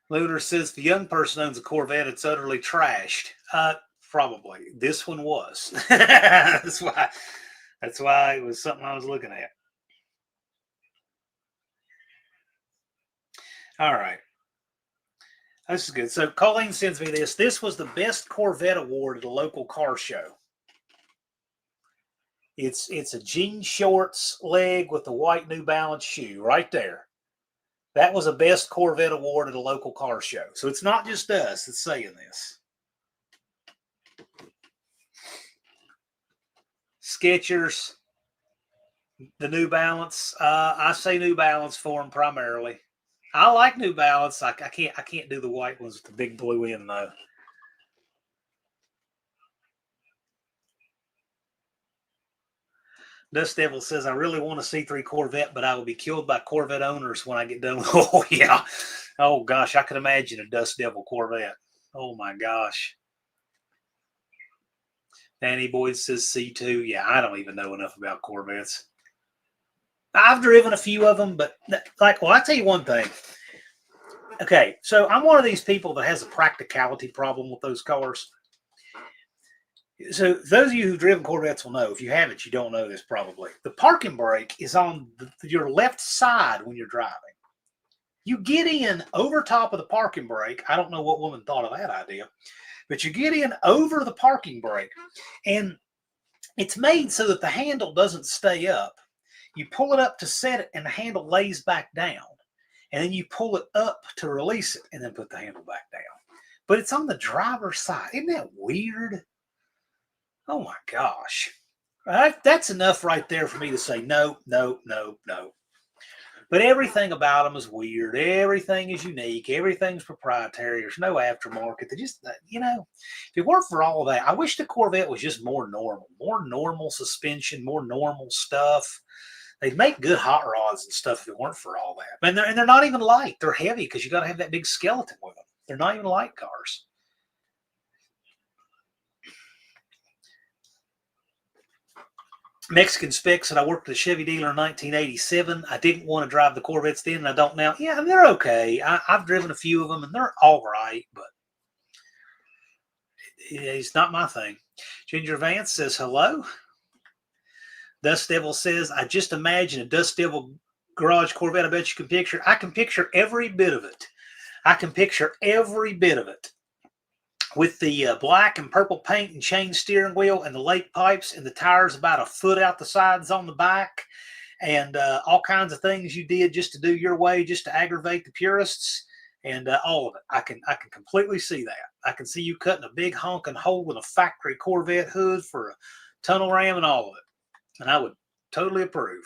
Speaker 1: Lunar says, if the young person owns a Corvette, it's utterly trashed. Probably. This one was. That's why it was something I was looking at. All right. This is good. So Colleen sends me this. This was the best Corvette award at a local car show. It's a jean shorts leg with the white New Balance shoe right there. That was a best Corvette award at a local car show. So it's not just us that's saying this. Skechers, the New Balance. I say New Balance for them primarily. I like New Balance. I can't do the white ones with the big blue in though. Dust Devil says, I really want a C3 Corvette, but I will be killed by Corvette owners when I get done. Oh, yeah. Oh, gosh. I can imagine a Dust Devil Corvette. Oh, my gosh. Danny Boyd says C2. Yeah, I don't even know enough about Corvettes. I've driven a few of them, but I'll tell you one thing. Okay, so I'm one of these people that has a practicality problem with those cars. So those of you who've driven Corvettes will know. If you haven't, you don't know this probably. The parking brake is on your left side when you're driving. You get in over top of the parking brake. I don't know what woman thought of that idea, but you get in over the parking brake, and it's made so that the handle doesn't stay up. You pull it up to set it, and the handle lays back down, and then you pull it up to release it, and then put the handle back down. But it's on the driver's side. Isn't that weird? Oh my gosh. That's enough right there for me to say no, no, no, no. But everything about them is weird. Everything is unique. Everything's proprietary. There's no aftermarket. They just, if it weren't for all of that, I wish the Corvette was just more normal suspension, more normal stuff. They'd make good hot rods and stuff if it weren't for all that. And they're not even light. They're heavy because you got to have that big skeleton with them. They're not even light cars. Mexican Spec said, I worked at a Chevy dealer in 1987. I didn't want to drive the Corvettes then, and I don't now. Yeah, they're okay. I've driven a few of them, and they're all right, but it's not my thing. Ginger Vance says, hello. Dust Devil says, I just imagine a Dust Devil garage Corvette. I bet you can picture. I can picture every bit of it. With the black and purple paint and chain steering wheel and the lake pipes and the tires about a foot out the sides on the back and all kinds of things you did just to do your way, just to aggravate the purists and all of it. I can completely see that. I can see you cutting a big honking hole in a factory Corvette hood for a tunnel ram and all of it. And I would totally approve.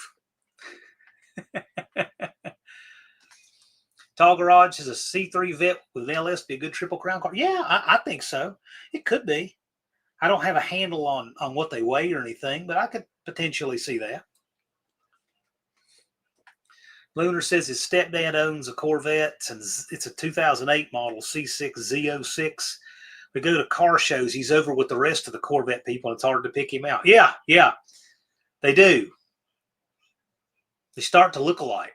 Speaker 1: Tall Garage is a C3 Vet with an LS be a good triple crown car. Yeah, I think so. It could be. I don't have a handle on what they weigh or anything, but I could potentially see that. Lunar says his stepdad owns a Corvette, and it's a 2008 model C6 Z06. We go to car shows. He's over with the rest of the Corvette people. It's hard to pick him out. Yeah, they do. They start to look alike.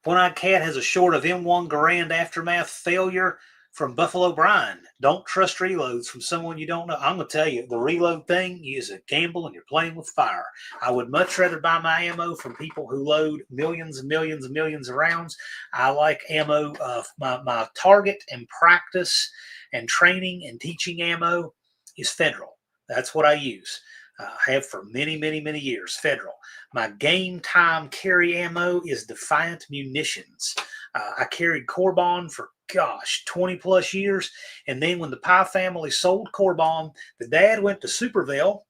Speaker 1: One-Eyed Cat has a short of M1 Garand aftermath failure from Buffalo Brian. Don't trust reloads from someone you don't know. I'm going to tell you, the reload thing is a gamble and you're playing with fire. I would much rather buy my ammo from people who load millions and millions and millions of rounds. I like ammo. My target and practice and training and teaching ammo is Federal. That's what I use. I have for many, many, many years, Federal. My game time carry ammo is Defiant Munitions. I carried Corbon for, 20 plus years. And then when the Pye family sold Corbon, the dad went to Superville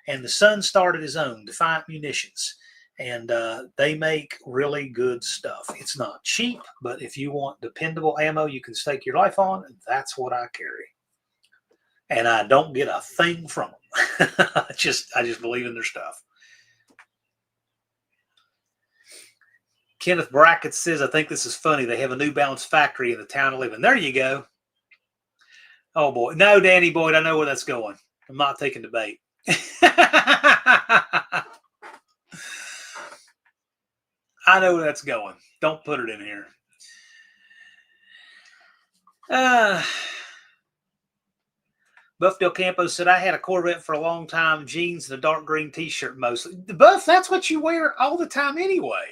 Speaker 1: and the son started his own, Defiant Munitions. And they make really good stuff. It's not cheap, but if you want dependable ammo you can stake your life on, that's what I carry. And I don't get a thing from them. I just believe in their stuff. Kenneth Brackett says, I think this is funny. They have a New Balance factory in the town I live in. There you go. Oh, boy. No, Danny Boyd, I know where that's going. I'm not taking the bait. I know where that's going. Don't put it in here. Buff Del Campo said, I had a Corvette for a long time, jeans and a dark green t-shirt mostly. Buff, that's what you wear all the time anyway.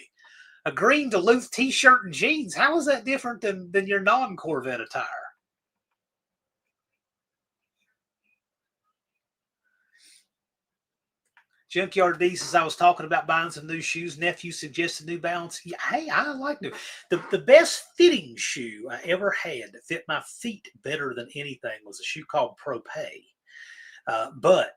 Speaker 1: A green Duluth t-shirt and jeans. How is that different than your non-Corvette attire? Junkyard D says, I was talking about buying some new shoes. Nephew suggested New Balance. Yeah, hey, I like new. The best fitting shoe I ever had that fit my feet better than anything was a shoe called Pro Pay. But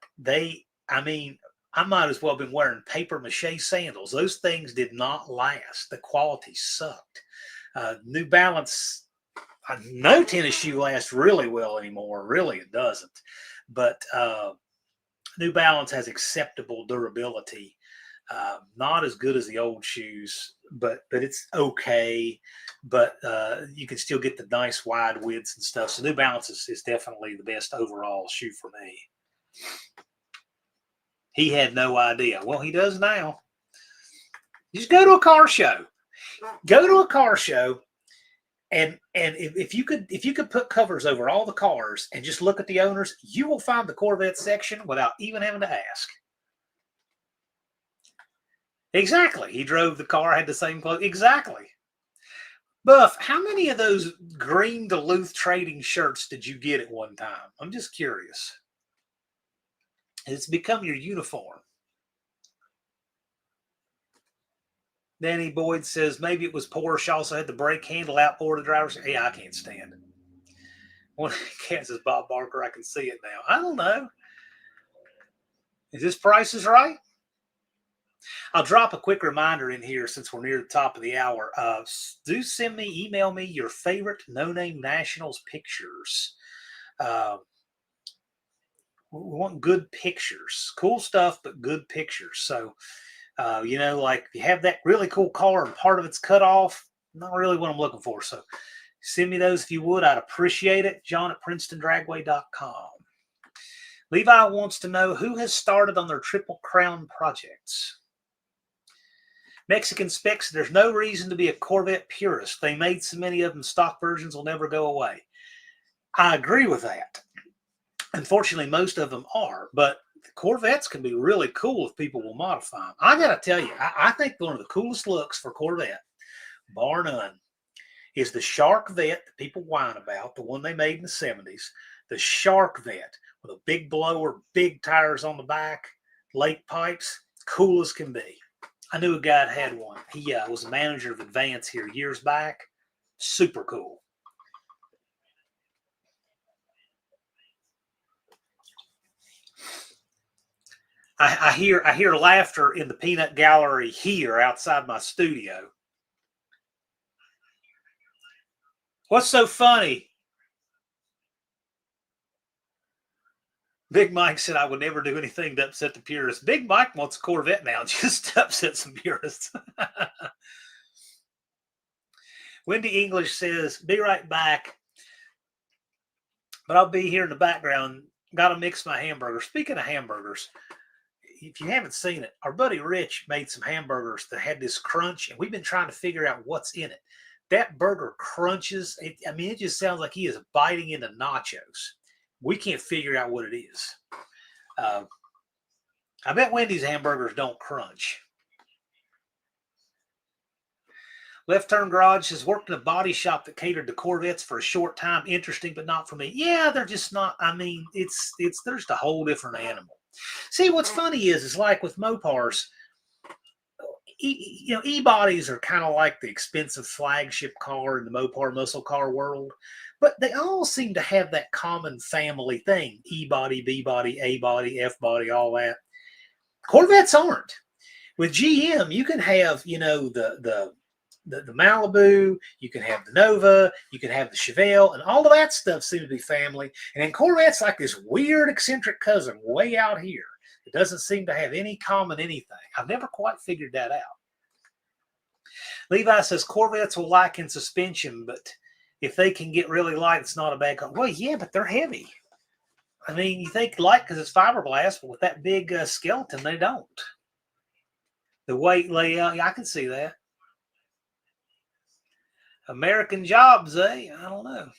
Speaker 1: I might as well have been wearing paper mache sandals. Those things did not last. The quality sucked. New Balance, no tennis shoe lasts really well anymore. Really, it doesn't. But New Balance has acceptable durability. Not as good as the old shoes, but it's okay. But you can still get the nice wide widths and stuff. So New Balance is definitely the best overall shoe for me. He had no idea. Well, he does now. You just go to a car show. Go to a car show, and if you could put covers over all the cars and just look at the owners, you will find the Corvette section without even having to ask. Exactly. He drove the car, had the same clothes. Exactly. Buff, how many of those green Duluth trading shirts did you get at one time? I'm just curious. It's become your uniform. Danny Boyd says maybe it was Porsche also had the brake handle outboard of the driver's. Yeah, I can't stand it. One cat says Bob Barker, I can see it now. I don't know. Is this Price is Right? I'll drop a quick reminder in here since we're near the top of the hour. Do email me your favorite No Name Nationals pictures. We want good pictures, cool stuff, but good pictures. So, like if you have that really cool car and part of it's cut off, not really what I'm looking for. So send me those if you would. I'd appreciate it. John at PrincetonDragway.com. Levi wants to know who has started on their Triple Crown projects. Mexican Specs, there's no reason to be a Corvette purist. They made so many of them, stock versions will never go away. I agree with that. Unfortunately, most of them are, but the Corvettes can be really cool if people will modify them. I got to tell you, I think one of the coolest looks for Corvette, bar none, is the Shark Vet that people whine about, the one they made in the 70s. The Shark Vet with a big blower, big tires on the back, lake pipes, cool as can be. I knew a guy that had one. He was a manager of Advance here years back. Super cool. I hear laughter in the peanut gallery here outside my studio. What's so funny? Big Mike said, I would never do anything to upset the purists. Big Mike wants a Corvette now just to upset some purists. Wendy English says, be right back, but I'll be here in the background. Got to mix my hamburgers. Speaking of hamburgers, if you haven't seen it, our buddy Rich made some hamburgers that had this crunch, and we've been trying to figure out what's in it. That burger crunches. It just sounds like he is biting into nachos. We can't figure out what it is. I bet Wendy's hamburgers don't crunch. Left Turn Garage says, worked in a body shop that catered to Corvettes for a short time. Interesting, but not for me. Yeah, they're just not. There's a whole different animal. See, what's funny is like with Mopars, E-bodies are kind of like the expensive flagship car in the Mopar muscle car world, but they all seem to have that common family thing: E-body, B-body, A-body, F-body, all that. Corvettes aren't. With GM, you can have the Malibu, you can have the Nova, you can have the Chevelle, and all of that stuff seems to be family. And then Corvette's like this weird eccentric cousin way out here. It doesn't seem to have any common anything. I've never quite figured that out. Levi says Corvettes will like in suspension, but if they can get really light, it's not a bad car. Well, yeah, but they're heavy. I mean, you think light because it's fiberglass, but with that big skeleton, they don't. The weight layout, yeah, I can see that. American jobs, eh? I don't know.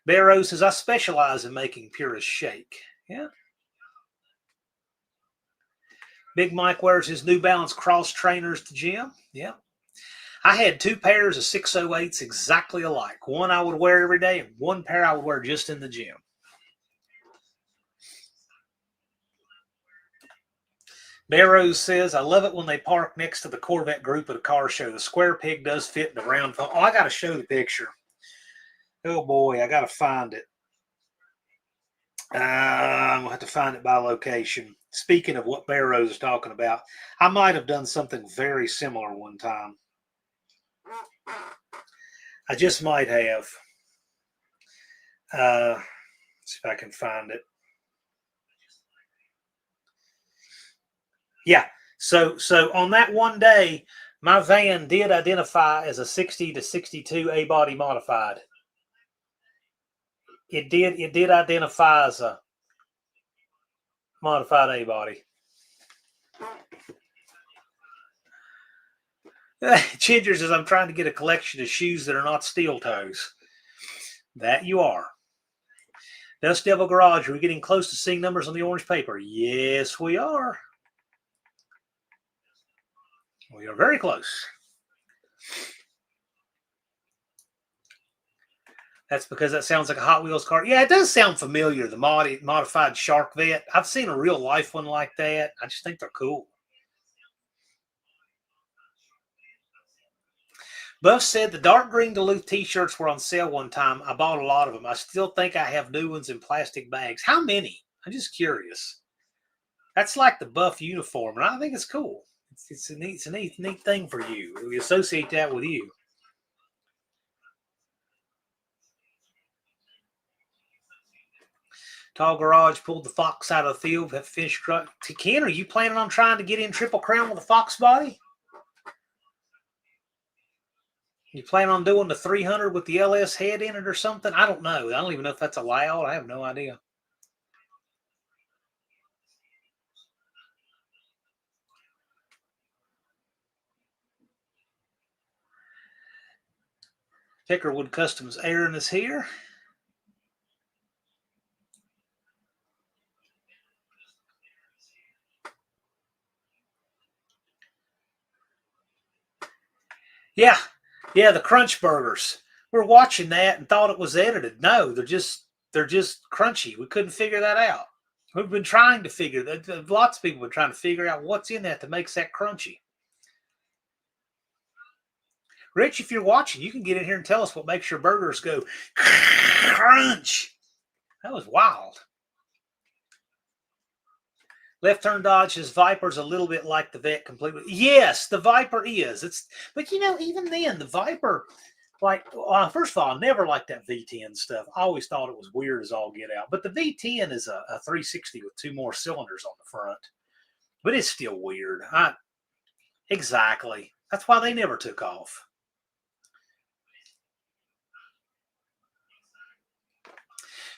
Speaker 1: Barrow says, I specialize in making purist shake. Yeah. Big Mike wears his New Balance cross trainers to gym. Yeah. I had 2 pairs of 608s exactly alike. One I would wear every day and one pair I would wear just in the gym. Barrows says, I love it when they park next to the Corvette group at a car show. The square peg does fit in the round. Oh, I got to show the picture. Oh, boy, I got to find it. I'm going to have to find it by location. Speaking of what Barrows is talking about, I might have done something very similar one time. I just might have. Let's see if I can find it. Yeah. So on that one day, my van did identify as a 60 to 62 A-body modified. It did identify as a modified A-body. Chidger says, I'm trying to get a collection of shoes that are not steel toes. That you are. Dust Devil Garage, are we getting close to seeing numbers on the orange paper? Yes, we are. We are very close. That's because that sounds like a Hot Wheels car. Yeah, it does sound familiar, the modified Shark Vet. I've seen a real life one like that. I just think they're cool. Buff said the dark green Duluth t-shirts were on sale one time. I bought a lot of them. I still think I have new ones in plastic bags. How many? I'm just curious. That's like the Buff uniform, and I think it's cool. It's a neat thing for you. We associate that with you. Tall Garage pulled the Fox out of the field. Have finished. Ken, are you planning on trying to get in Triple Crown with a Fox body? You plan on doing the 300 with the LS head in it or something? I don't know. I don't even know if that's allowed. I have no idea. Pickerwood Customs Aaron is here. Yeah, the Crunch Burgers. We're watching that and thought it was edited. No, they're just crunchy. We couldn't figure that out. We've been trying to figure that. Lots of people have been trying to figure out what's in that makes that crunchy. Rich, if you're watching, you can get in here and tell us what makes your burgers go crunch. That was wild. Left Turn Dodge says Viper's a little bit like the Vet completely. Yes, the Viper is. But even then, the Viper, Like, first of all, I never liked that V10 stuff. I always thought it was weird as all get out. But the V10 is a 360 with 2 more cylinders on the front. But it's still weird. Exactly. That's why they never took off.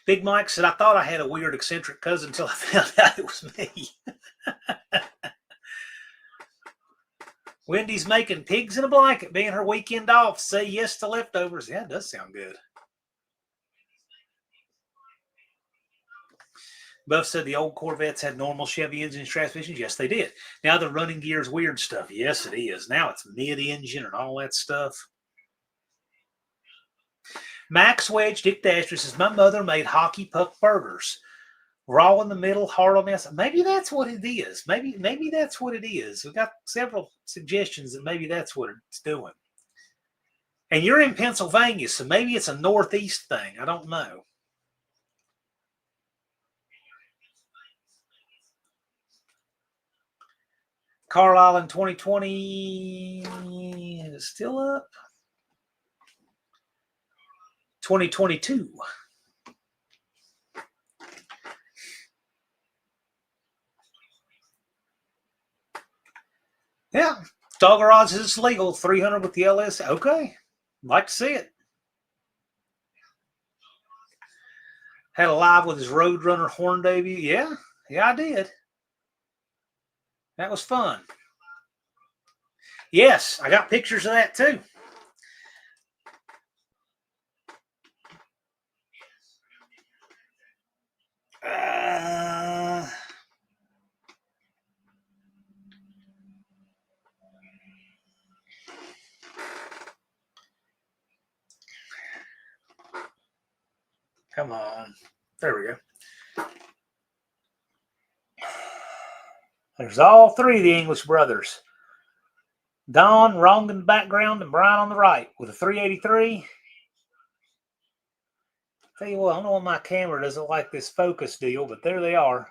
Speaker 1: Big Mike said, I thought I had a weird eccentric cousin until I found out it was me. Wendy's making pigs in a blanket, being her weekend off. Say yes to leftovers. Yeah, it does sound good. Buff said the old Corvettes had normal Chevy engines, transmissions. Yes, they did. Now the running gear's weird stuff. Yes, it is. Now it's mid-engine and all that stuff. Max Wedge Dick Dasher says, my mother made hockey puck burgers. Raw in the middle, hard on the outside. Maybe that's what it is. Maybe that's what it is. We've got several suggestions that maybe that's what it's doing. And you're in Pennsylvania, so maybe it's a Northeast thing. I don't know. Carlisle in 2020 is still up. 2022. Yeah. Dog Garage is legal. 300 with the LS. Okay. Like to see it. Had a live with his Roadrunner horn debut. Yeah. Yeah, I did. That was fun. Yes, I got pictures of that too. Come on. There we go. There's all three of the English brothers. Don, wrong in the background, and Brian on the right with a 383. Tell you what, I don't know why my camera doesn't like this focus deal, but there they are.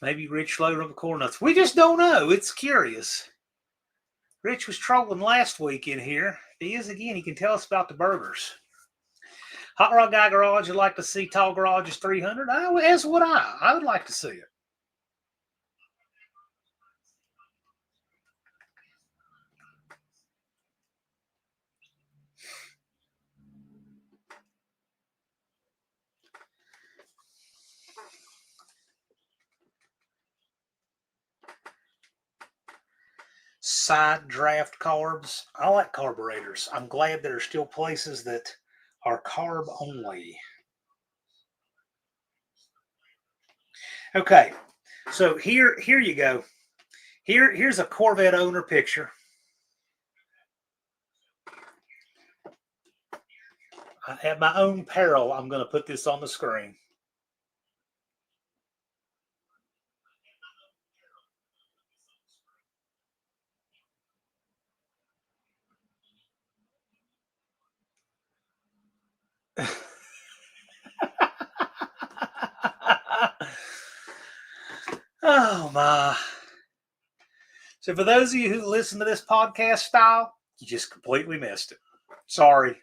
Speaker 1: Maybe Rich loaded up the corn nuts. We just don't know. It's curious. Rich was trolling last week in here. He is again. He can tell us about the burgers. Hot Rod Guy Garage would like to see Tall Garage's 300. As would I. I would like to see it. Side draft carbs. I like carburetors. I'm glad there are still places that are carb only. Okay, so here you go. Here's a Corvette owner picture. At my own peril, I'm going to put this on the screen. Oh my. So for those of you who listen to this podcast style, you just completely missed it. Sorry.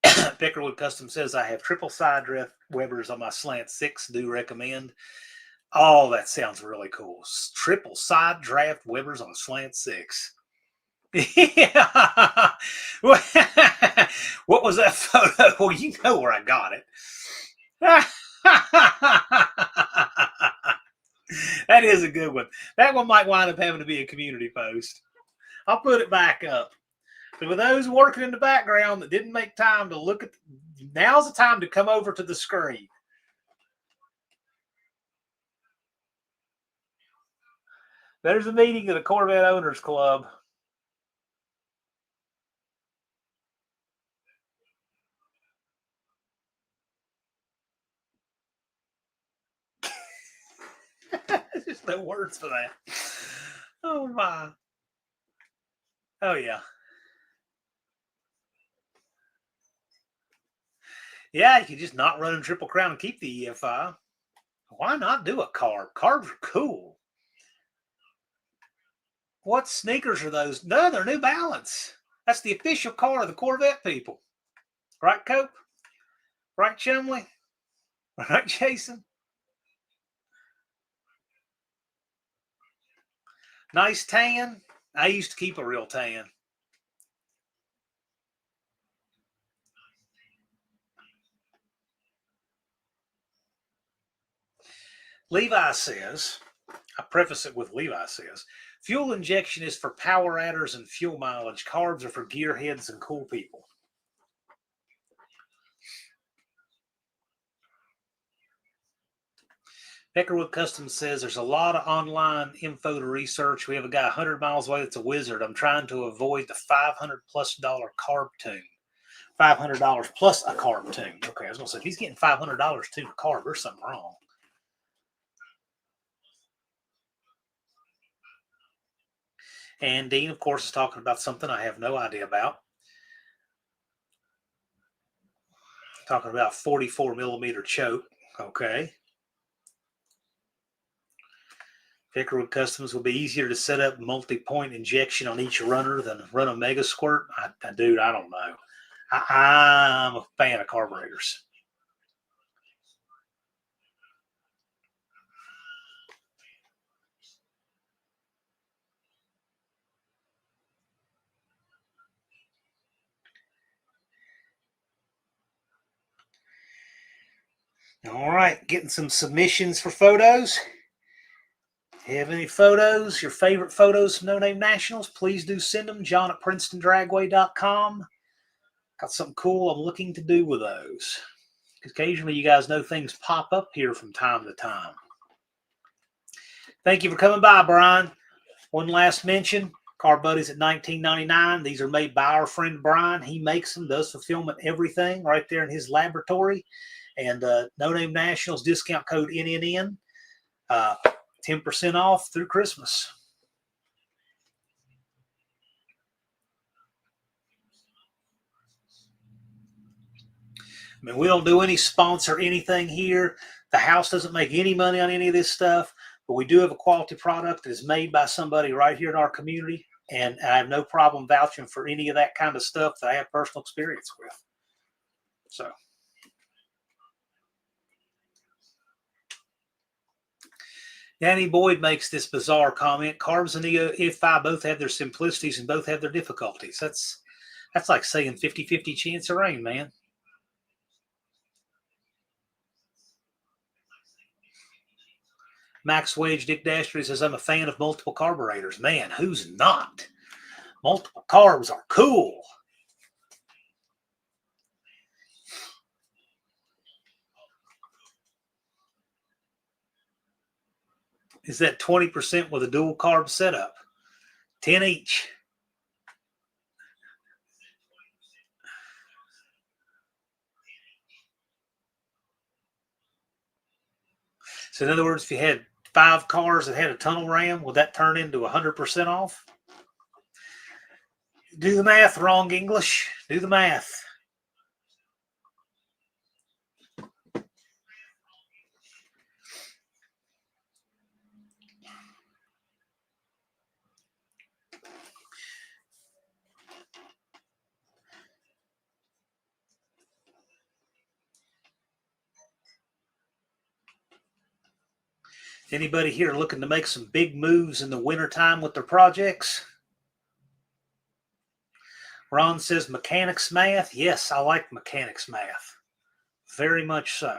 Speaker 1: Pickerwood Custom says I have triple side draft Webers on my slant 6. Do recommend. Oh, that sounds really cool. Triple side draft Webers on a slant 6. Yeah. What was that photo? Well, you know where I got it. That is a good one. That one might wind up having to be a community post. I'll put it back up. But for those working in the background that didn't make time to look at, now's the time to come over to the screen. There's a meeting of the Corvette Owners Club. No words for that. Oh my. Oh yeah. Yeah, you can just not run in Triple Crown and keep the EFI. Why not do a carb? Carbs are cool. What sneakers are those? No, they're New Balance. That's the official car of the Corvette people. Right, Cope? Right, Chumley? Right, Jason? Nice tan. I used to keep a real tan. Levi says, I preface it with Levi says, fuel injection is for power adders and fuel mileage. Carbs are for gearheads and cool people. Peckerwood Customs says there's a lot of online info to research. We have a guy 100 miles away that's a wizard. I'm trying to avoid the $500+ carb tune. $500 plus a carb tune. Okay, I was going to say, if he's getting $500 to a carb, there's something wrong. And Dean, of course, is talking about something I have no idea about. Talking about 44 millimeter choke. Okay. Peckerwood Customs will be easier to set up multi-point injection on each runner than run a mega squirt. Dude, I don't know. I'm a fan of carburetors. All right, getting some submissions for photos. Have any photos, your favorite photos from No Name Nationals, please do send them. John at PrincetonDragway.com. Got something cool I'm looking to do with those. Occasionally, you guys know things pop up here from time to time. Thank you for coming by, Brian. One last mention, Car Buddies at $19.99. These are made by our friend Brian. He makes them, does fulfillment, everything right there in his laboratory. And No Name Nationals, discount code NNN. 10% off through Christmas. I mean, we don't do any sponsor anything here. The house doesn't make any money on any of this stuff, but we do have a quality product that is made by somebody right here in our community. And I have no problem vouching for any of that kind of stuff that I have personal experience with. So. Danny Boyd makes this bizarre comment. Carbs and EFI both have their simplicities and both have their difficulties. That's like saying 50-50 chance of rain, man. Max Wage, Dick Dastry says, I'm a fan of multiple carburetors. Man, who's not? Multiple carbs are cool. Is that 20% with a dual carb setup? 10 each. So in other words, if you had 5 cars that had a tunnel ram, would that turn into 100% off? Do the math, wrong English. Do the math. Anybody here looking to make some big moves in the wintertime with their projects? Ron says mechanics math. Yes, I like mechanics math. Very much so.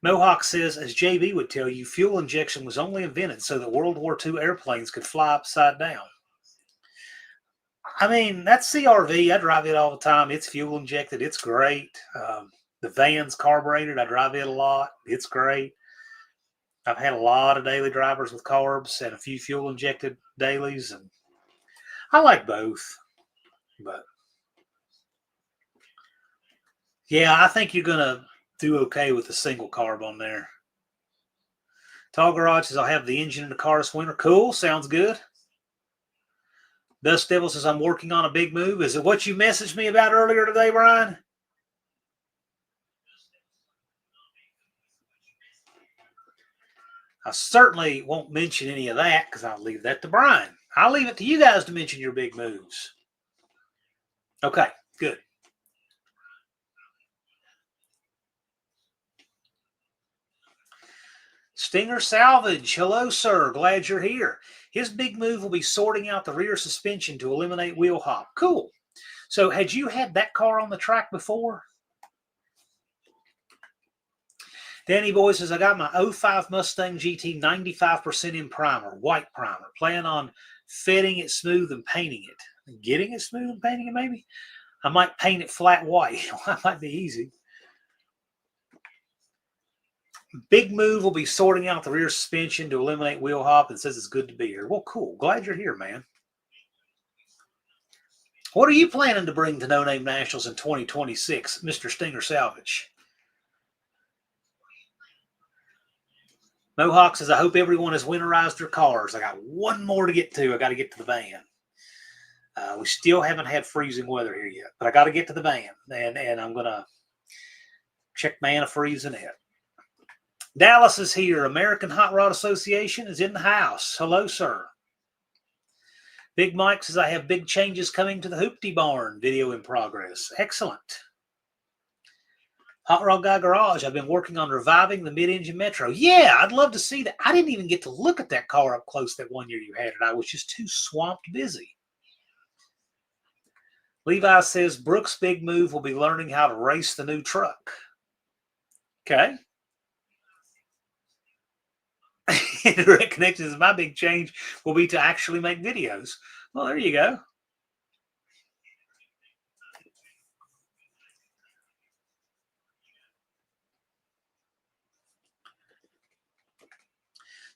Speaker 1: Mohawk says, as JB would tell you, fuel injection was only invented so that World War II airplanes could fly upside down. I mean, that CRV, I drive it all the time. It's fuel injected. It's great. The van's carbureted. I drive it a lot. It's great. I've had a lot of daily drivers with carbs and a few fuel injected dailies, and I like both. But yeah, I think you're gonna do okay with the single carb on there. Tall Garage says, I'll have the engine in the car this winter. Cool. Sounds good. Dust Devil says, I'm working on a big move. Is it what you messaged me about earlier today, Brian? I certainly won't mention any of that because I'll leave that to Brian. I'll leave it to you guys to mention your big moves. Okay, good. Stinger Salvage. Hello, sir. Glad you're here. His big move will be sorting out the rear suspension to eliminate wheel hop. Cool. So had you had that car on the track before? Danny Boy says, I got my 05 Mustang GT 95% in primer, white primer. Plan on fitting it smooth and painting it. Getting it smooth and painting it, maybe? I might paint it flat white. That might be easy. Big move will be sorting out the rear suspension to eliminate wheel hop, and says it's good to be here. Well, cool. Glad you're here, man. What are you planning to bring to No Name Nationals in 2026, Mr. Stinger Salvage? Mohawk says, I hope everyone has winterized their cars. I got one more to get to. I got to get to the van. We still haven't had freezing weather here yet, but I got to get to the van, and I'm going to check my antifreeze in it. Dallas is here. American Hot Rod Association is in the house. Hello, sir. Big Mike says, I have big changes coming to the Hoopty Barn. Video in progress. Excellent. Hot Rod Guy Garage, I've been working on reviving the mid-engine Metro. Yeah, I'd love to see that. I didn't even get to look at that car up close that one year you had it. I was just too swamped busy. Levi says, Brooks' big move will be learning how to race the new truck. Okay. Direct Connections, my big change will be to actually make videos. Well, there you go.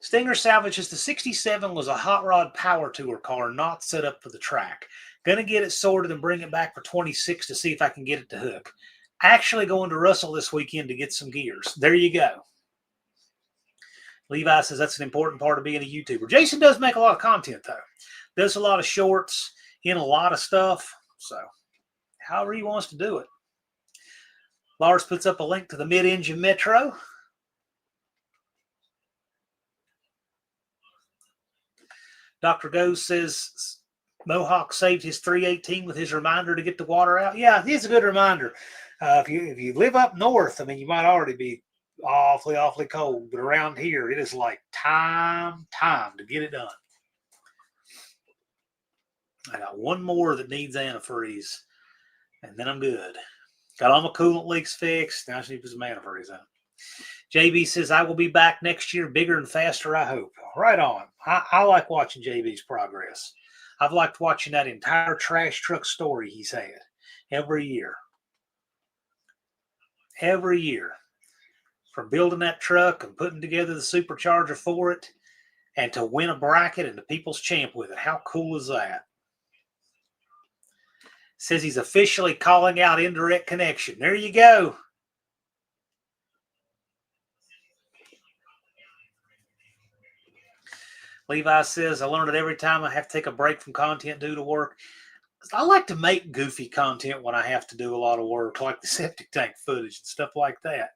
Speaker 1: Stinger salvages the 67 was a hot rod power tour car, not set up for the track. Gonna get it sorted and bring it back for 26 to see if I can get it to hook. Actually going to Russell this weekend to get some gears. There you go. Levi says that's an important part of being a YouTuber. Jason does make a lot of content, though. Does a lot of shorts, in a lot of stuff. So, however he wants to do it. Lars puts up a link to the mid-engine Metro. Dr. Goes says Mohawk saved his 318 with his reminder to get the water out. Yeah, it's a good reminder. If you live up north, I mean, you might already be awfully cold, but around here it is like time to get it done. I got one more that needs antifreeze, and then I'm good. Got all my coolant leaks fixed. Now I just need to put some antifreeze in. JB says, I will be back next year, bigger and faster, I hope. Right on. I like watching JB's progress. I've liked watching that entire trash truck story he's had every year. Every year. From building that truck and putting together the supercharger for it, and to win a bracket and the People's Champ with it. How cool is that? Says he's officially calling out Indirect Connection. There you go. Levi says, I learn it every time I have to take a break from content due to work. I like to make goofy content when I have to do a lot of work, like the septic tank footage and stuff like that.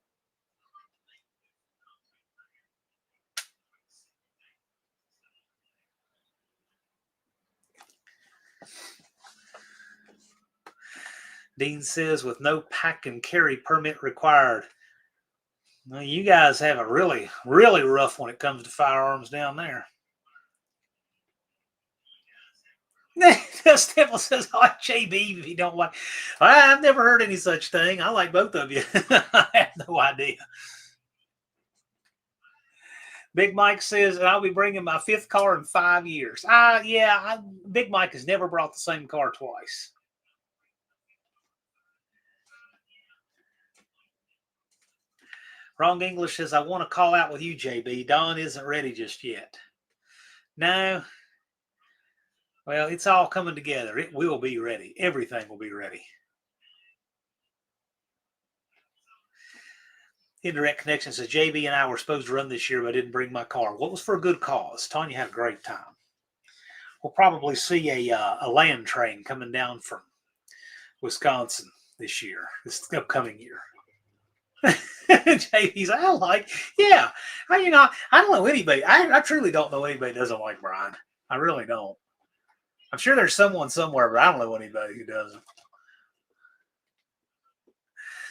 Speaker 1: Dean says, with no pack and carry permit required. Well, you guys have a really rough when it comes to firearms down there. Stifle says, I like JB if you don't like. I've never heard any such thing. I like both of you. I have no idea. Big Mike says, I'll be bringing my 5th car in 5 years. Big Mike has never brought the same car twice. Wrong English says, I want to call out with you, JB. Dawn isn't ready just yet. No. Well, it's all coming together. It will be ready. Everything will be ready. Indirect Connection says, JB and I were supposed to run this year, but I didn't bring my car. What was for a good cause? Tanya had a great time. We'll probably see a land train coming down from Wisconsin this year, this upcoming year. JB's, I don't like, yeah. I don't know anybody. I truly don't know anybody that doesn't like Brian. I really don't. I'm sure there's someone somewhere, but I don't know anybody who doesn't.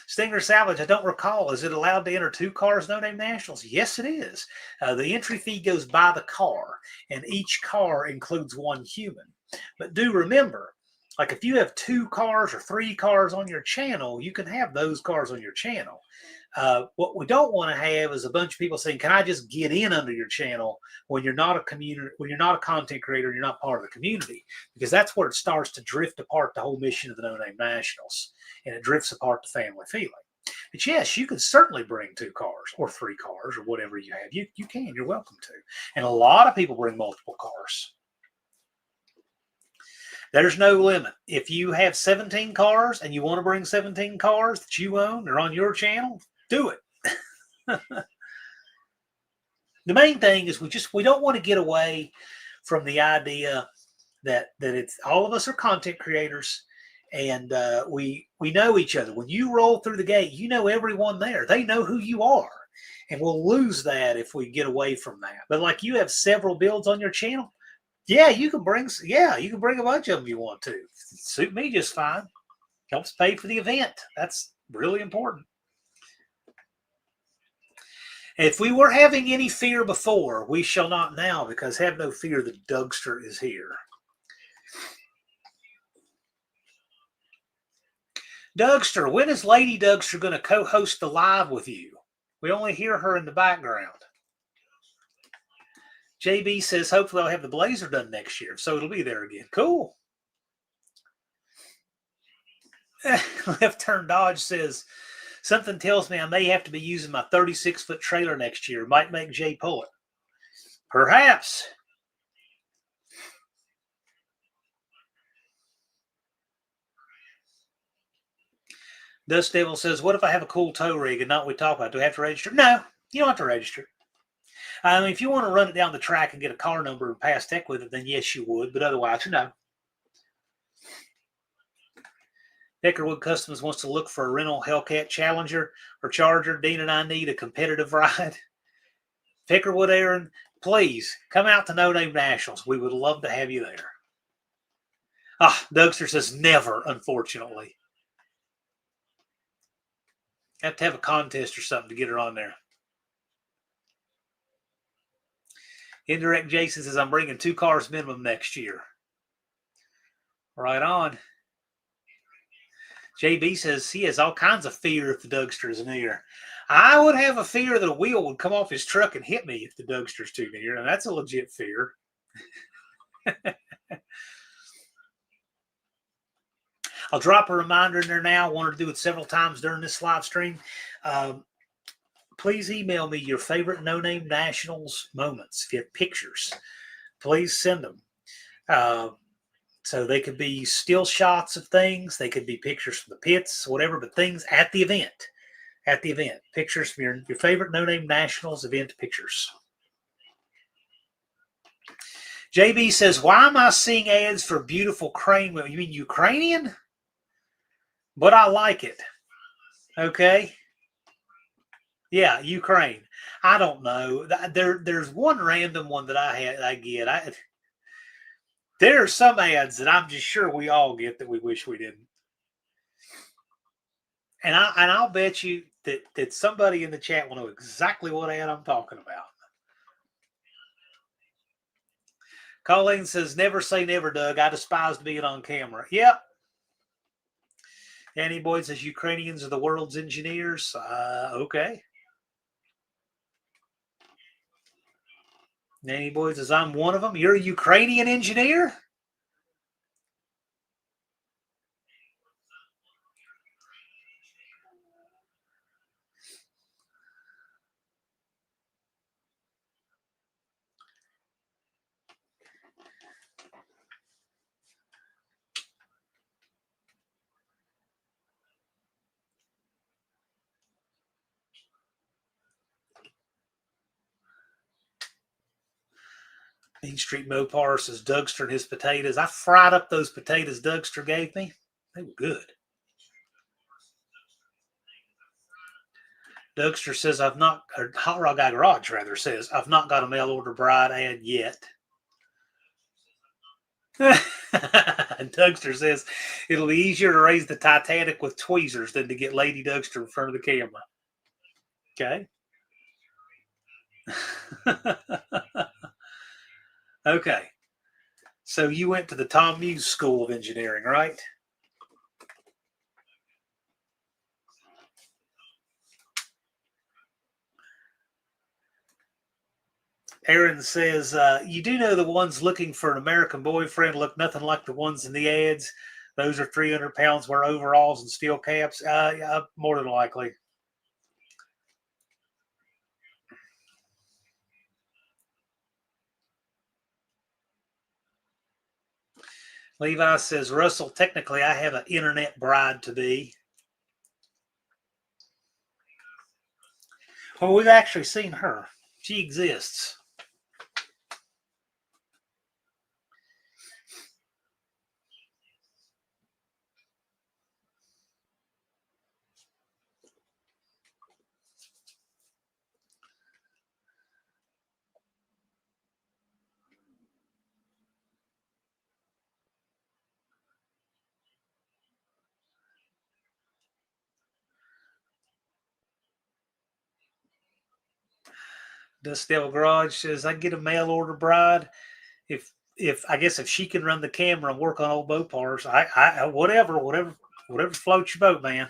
Speaker 1: Stinger Salvage, I don't recall. Is it allowed to enter 2 cars, No Name Nationals? Yes, it is. The entry fee goes by the car, and each car includes 1 human. But do remember, like if you have 2 cars or 3 cars on your channel, you can have those cars on your channel. What we don't want to have is a bunch of people saying, "Can I just get in under your channel?" when you're not a community, when you're not a content creator, you're not part of the community, because that's where it starts to drift apart the whole mission of the No Name Nationals, and it drifts apart the family feeling. But yes, you can certainly bring 2 cars or 3 cars or whatever you have. You can. You're welcome to. And a lot of people bring multiple cars. There's no limit. If you have 17 cars and you want to bring 17 cars that you own or on your channel, do it. The main thing is we don't want to get away from the idea that it's all of us are content creators, and we know each other. When you roll through the gate, you know everyone there. They know who you are, and we'll lose that if we get away from that. But like you have several builds on your channel, yeah, you can bring a bunch of them you want to. Suit me just fine. Helps pay for the event. That's really important. If we were having any fear before, we shall not now, because have no fear, the Dougster is here. Dougster, when is Lady Dougster going to co-host the live with you? We only hear her in the background. JB says, hopefully I'll have the blazer done next year, so it'll be there again. Cool. Left Turn Dodge says, something tells me I may have to be using my 36-foot trailer next year. Might make Jay pull it. Perhaps. Dust Devil says, what if I have a cool tow rig and not what we talk about? Do I have to register? No, you don't have to register. I mean, if you want to run it down the track and get a car number and pass tech with it, then yes, you would. But otherwise, no. Peckerwood Customs wants to look for a rental Hellcat Challenger or Charger. Dean and I need a competitive ride. Peckerwood Aaron, please come out to No Name Nationals. We would love to have you there. Dougster says never, unfortunately. Have to have a contest or something to get her on there. Indirect Jason says, I'm bringing 2 cars minimum next year. Right on. JB says he has all kinds of fear if the Dougster is near. I would have a fear that a wheel would come off his truck and hit me if the Dougster's too near, and that's a legit fear. I'll drop a reminder in there now. I wanted to do it several times during this live stream. Please email me your favorite No Name Nationals moments. If you have pictures, please send them. So they could be still shots of things. They could be pictures from the pits, whatever, but things at the event. At the event. Pictures from your favorite No Name Nationals event pictures. JB says, why am I seeing ads for beautiful crane? You mean Ukrainian? But I like it. Okay. Yeah, Ukraine. I don't know. There's one random one that I get. There are some ads that I'm just sure we all get that we wish we didn't. And I'll bet you that somebody in the chat will know exactly what ad I'm talking about. Colleen says, never say never, Doug. I despise being on camera. Yep. Annie Boyd says, Ukrainians are the world's engineers. Okay. Nanny Boy says, I'm one of them. You're a Ukrainian engineer? Main Street Mopar says Dougster and his potatoes. I fried up those potatoes Dougster gave me. They were good. Dougster says I've not, or Hot Rod Guy Garage rather says, I've not got a mail order bride ad yet. And Dougster says it'll be easier to raise the Titanic with tweezers than to get Lady Dougster in front of the camera. Okay. Okay. So you went to the Tom Muse School of Engineering, right? Aaron says, you do know the ones looking for an American boyfriend look nothing like the ones in the ads. Those are 300 pounds, wear overalls and steel caps. Yeah, more than likely. Levi says, Russell, technically I have an internet bride to be. Well, we've actually seen her. She exists. Dust Devil Garage says, I get a mail order bride if I guess if she can run the camera and work on old Mopars, I whatever floats your boat, man.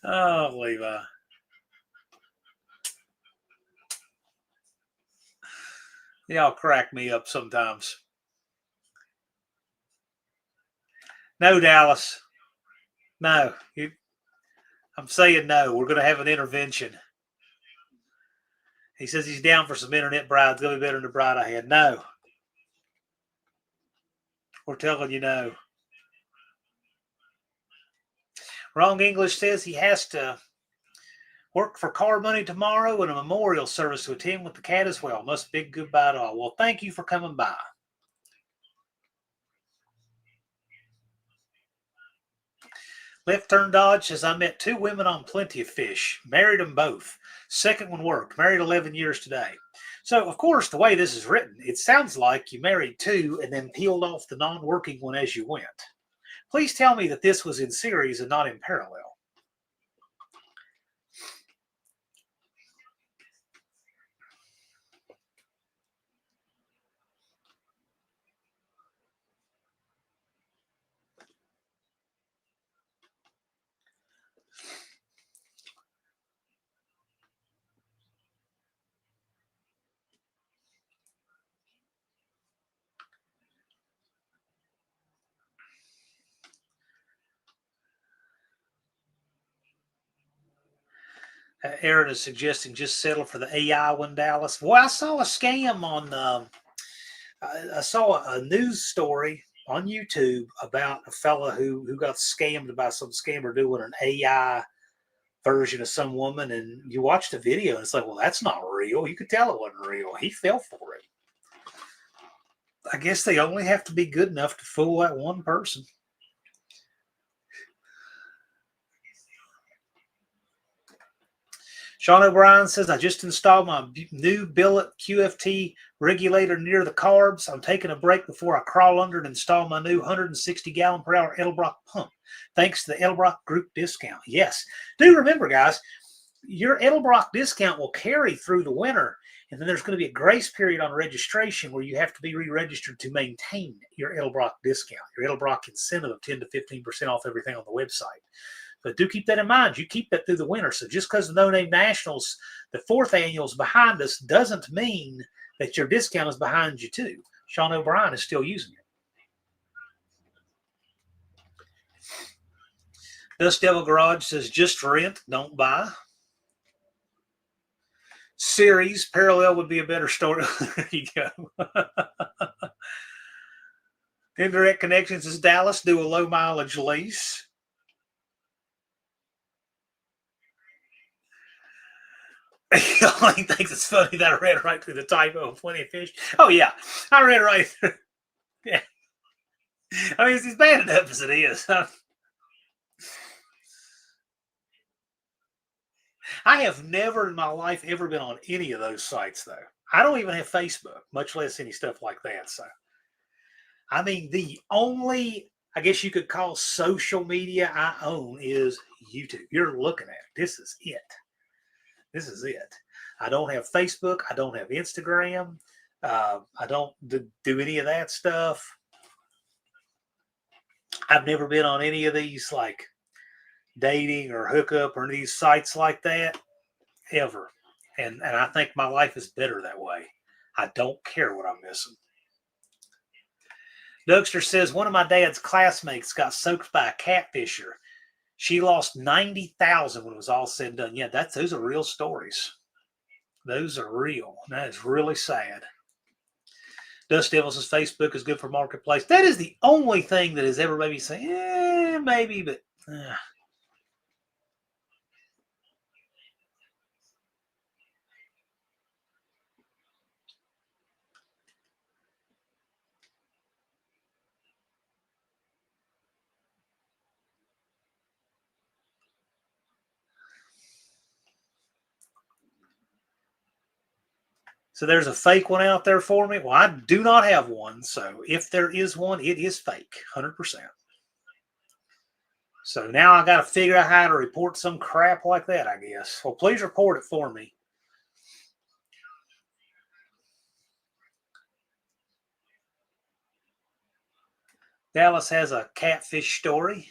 Speaker 1: Oh, Levi. Y'all crack me up sometimes. No, Dallas. No. I'm saying no. We're going to have an intervention. He says he's down for some internet brides. It's going to be better than the bride I had. No. We're telling you no. Wrong English says he has to work for car money tomorrow and a memorial service to attend with the cat as well. Must big goodbye to all. Well, thank you for coming by. Left Turn Dodge says, I met two women on Plenty of Fish. Married them both. Second one worked. Married 11 years today. So, of course, the way this is written, it sounds like you married two and then peeled off the non-working one as you went. Please tell me that this was in series and not in parallel. Aaron is suggesting just settle for the AI one, Dallas. Well, I saw a scam on. I saw a news story on YouTube about a fella who got scammed by some scammer doing an AI version of some woman, and you watch the video, and it's like, well, that's not real. You could tell it wasn't real. He fell for it. I guess they only have to be good enough to fool that one person. Sean O'Brien says, I just installed my new billet QFT regulator near the carbs. I'm taking a break before I crawl under and install my new 160 gallon per hour Edelbrock pump. Thanks to the Edelbrock group discount. Yes. Do remember, guys, your Edelbrock discount will carry through the winter. And then there's going to be a grace period on registration where you have to be re-registered to maintain your Edelbrock discount, your Edelbrock incentive of 10 to 15% off everything on the website. But do keep that in mind. You keep that through the winter. So just because the No Name Nationals, the fourth annual, is behind us doesn't mean that your discount is behind you too. Sean O'Brien is still using it. Dust Devil Garage says, just rent, don't buy. Series, parallel would be a better story. There you go. Indirect Connections is Dallas. Do a low mileage lease. The only thing that's funny that I read right through the typo of Plenty of Fish. Oh, yeah. I read it right through. Yeah. I mean, it's as bad enough as it is. I have never in my life ever been on any of those sites, though. I don't even have Facebook, much less any stuff like that. So, I mean, the only, I guess you could call social media I own is YouTube. You're looking at it. This is it. This is it. I don't have Facebook. I don't have Instagram. I don't do any of that stuff. I've never been on any of these like dating or hookup or these sites like that ever. And I think my life is better that way. I don't care what I'm missing. Dougster says one of my dad's classmates got soaked by a catfisher. She lost 90,000 when it was all said and done. Yeah, those are real stories. Those are real. That is really sad. Dust Devil says Facebook is good for marketplace. That is the only thing that has ever made me say, maybe, but. So there's a fake one out there for me. Well, I do not have one. So if there is one, it is fake, 100%. So now I got to figure out how to report some crap like that, I guess. Well, please report it for me. Dallas has a catfish story.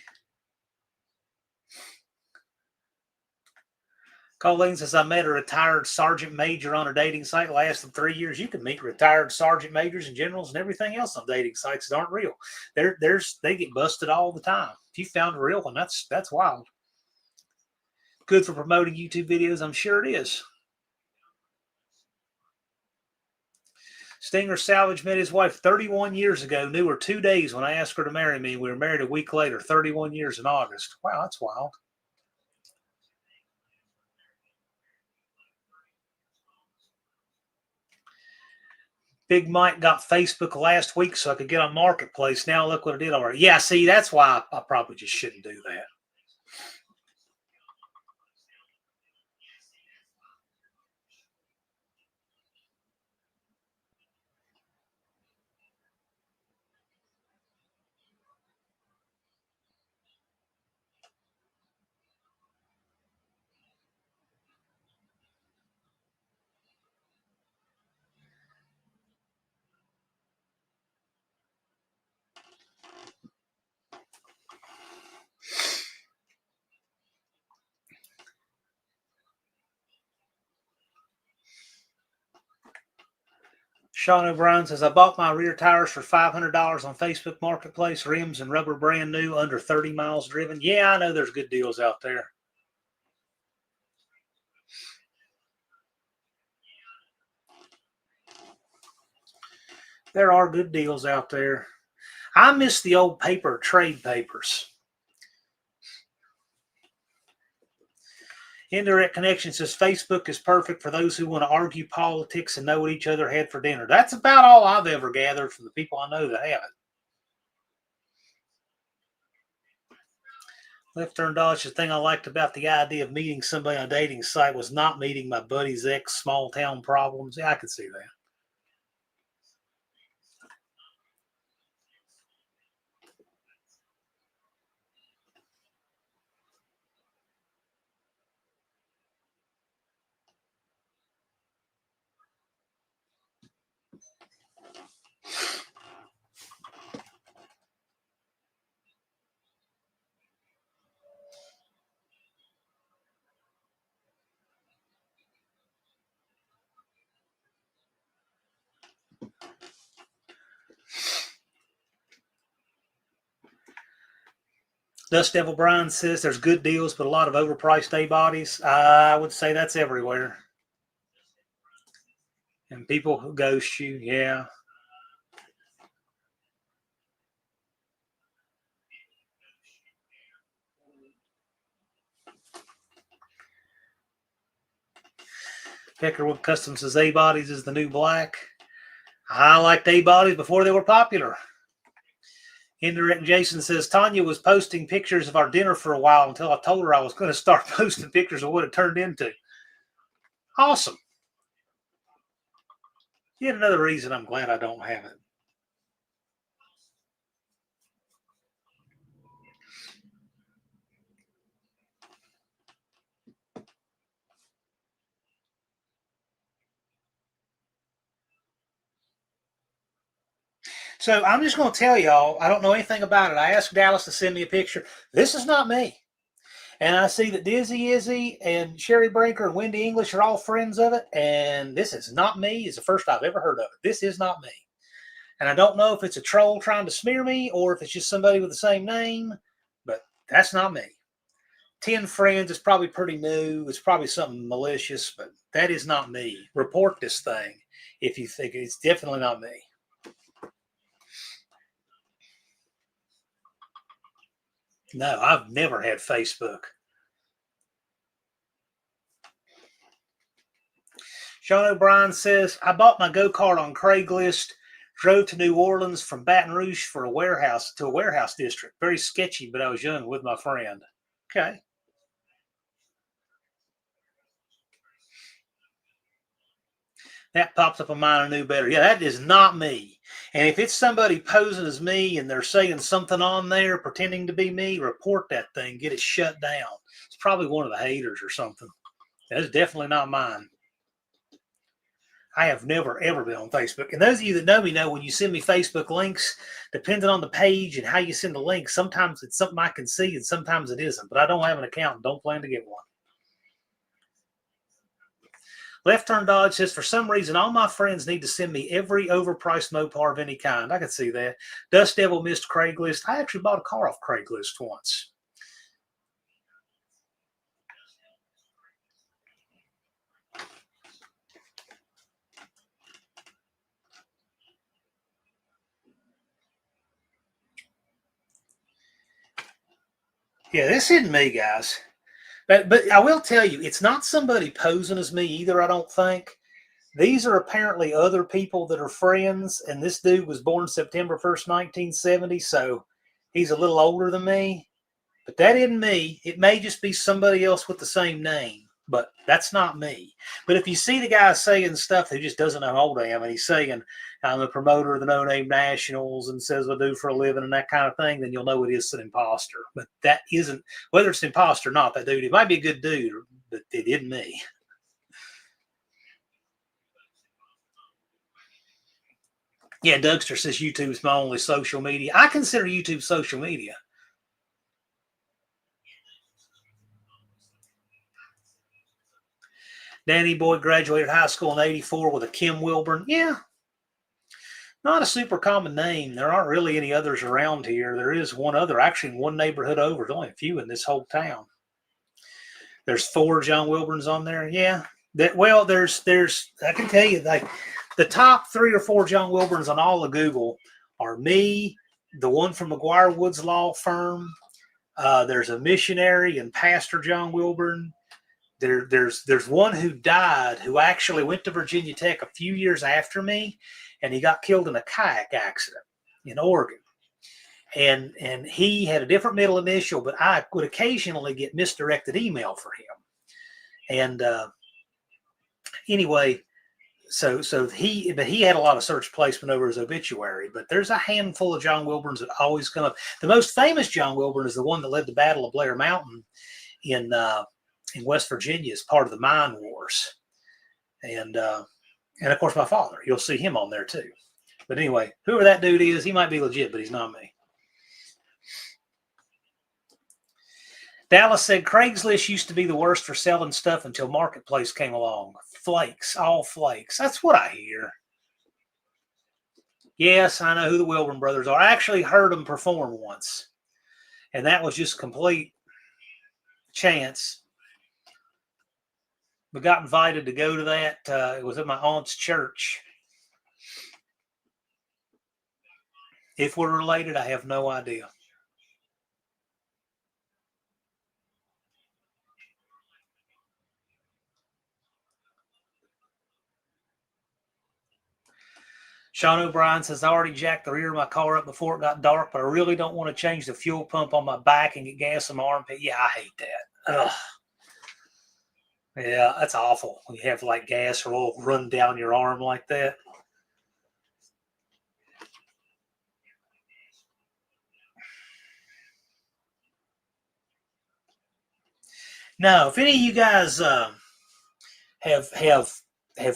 Speaker 1: Colleen says, I met a retired sergeant major on a dating site, lasted 3 years. You can meet retired sergeant majors and generals and everything else on dating sites that aren't real. They get busted all the time. If you found a real one, that's wild. Good for promoting YouTube videos, I'm sure it is. Stinger Salvage met his wife 31 years ago, knew her 2 days when I asked her to marry me. We were married a week later, 31 years in August. Wow, that's wild. Big Mike got Facebook last week so I could get on Marketplace. Now look what I did already. Yeah, see, that's why I probably just shouldn't do that. Sean O'Brien says, I bought my rear tires for $500 on Facebook Marketplace, rims and rubber brand new, under 30 miles driven. Yeah, I know there's good deals out there. There are good deals out there. I miss the old paper trade papers. Indirect Connection says Facebook is perfect for those who want to argue politics and know what each other had for dinner. That's about all I've ever gathered from the people I know that have it. Left Turn Dodge, the thing I liked about the idea of meeting somebody on a dating site was not meeting my buddy's ex small town problems. Yeah, I could see that. Dust Devil Brian says there's good deals, but a lot of overpriced A bodies. I would say that's everywhere. And people who ghost you, yeah. Peckerwood Custom says A-bodies is the new black. I liked A-bodies before they were popular. Indirect Jason says Tanya was posting pictures of our dinner for a while until I told her I was going to start posting pictures of what it turned into. Awesome. Yet another reason I'm glad I don't have it. So I'm just going to tell y'all, I don't know anything about it. I asked Dallas to send me a picture. This is not me. And I see that Dizzy Izzy and Sherry Brinker and Wendy English are all friends of it. And this is not me. It's the first I've ever heard of it. This is not me. And I don't know if it's a troll trying to smear me or if it's just somebody with the same name, but that's not me. 10 friends is probably pretty new. It's probably something malicious, but that is not me. Report this thing if you think it's definitely not me. No, I've never had Facebook. Sean O'Brien says, I bought my go-kart on Craigslist, drove to New Orleans from Baton Rouge for a warehouse district. Very sketchy, but I was young with my friend. Okay. That pops up on mine. I knew better. Yeah, that is not me. And if it's somebody posing as me and they're saying something on there pretending to be me, report that thing. Get it shut down. It's probably one of the haters or something. That's definitely not mine. I have never, ever been on Facebook. And those of you that know me know when you send me Facebook links, depending on the page and how you send the link, sometimes it's something I can see and sometimes it isn't. But I don't have an account and don't plan to get one. Left Turn Dodge says, for some reason, all my friends need to send me every overpriced Mopar of any kind. I could see that. Dust Devil missed Craigslist. I actually bought a car off Craigslist once. Yeah, this isn't me, guys. But I will tell you, it's not somebody posing as me either, I don't think. These are apparently other people that are friends, and this dude was born September 1st, 1970, so he's a little older than me. But that isn't me. It may just be somebody else with the same name, but that's not me. But if you see the guy saying stuff, he just doesn't know how old I am, and he's saying, I'm the promoter of the No Name Nationals and says what I do for a living and that kind of thing, then you'll know it is an imposter. But that isn't, whether it's an imposter or not, that dude, it might be a good dude, but it isn't me. Yeah, Dougster says YouTube is my only social media. I consider YouTube social media. Danny Boy graduated high school in '84 with a Kim Wilburn. Yeah, not a super common name. There aren't really any others around here. There is one other, actually, in one neighborhood over. There's only a few in this whole town. There's 4 John Wilburns on there. Yeah. There's I can tell you, like, the top 3 or 4 John Wilburns on all of Google are me, the one from McGuire Woods Law Firm. There's a missionary and pastor John Wilburn. There's one who died who actually went to Virginia Tech a few years after me, and he got killed in a kayak accident in Oregon. And he had a different middle initial, but I would occasionally get misdirected email for him. And anyway, but he had a lot of search placement over his obituary. But there's a handful of John Wilburns that always come up. The most famous John Wilburn is the one that led the Battle of Blair Mountain in West Virginia as part of the Mine Wars. And of course, my father. You'll see him on there too. But anyway, whoever that dude is, he might be legit, but he's not me. Dallas said Craigslist used to be the worst for selling stuff until Marketplace came along. Flakes, all flakes. That's what I hear. Yes, I know who the Wilburn brothers are. I actually heard them perform once, and that was just complete chance. We got invited to go to that. It was at my aunt's church. If we're related, I have no idea. Sean O'Brien says, I already jacked the rear of my car up before it got dark, but I really don't want to change the fuel pump on my back and get gas in my armpit. Yeah, I hate that. Ugh. Yeah, that's awful when you have like gas or oil run down your arm like that. Now, if any of you guys have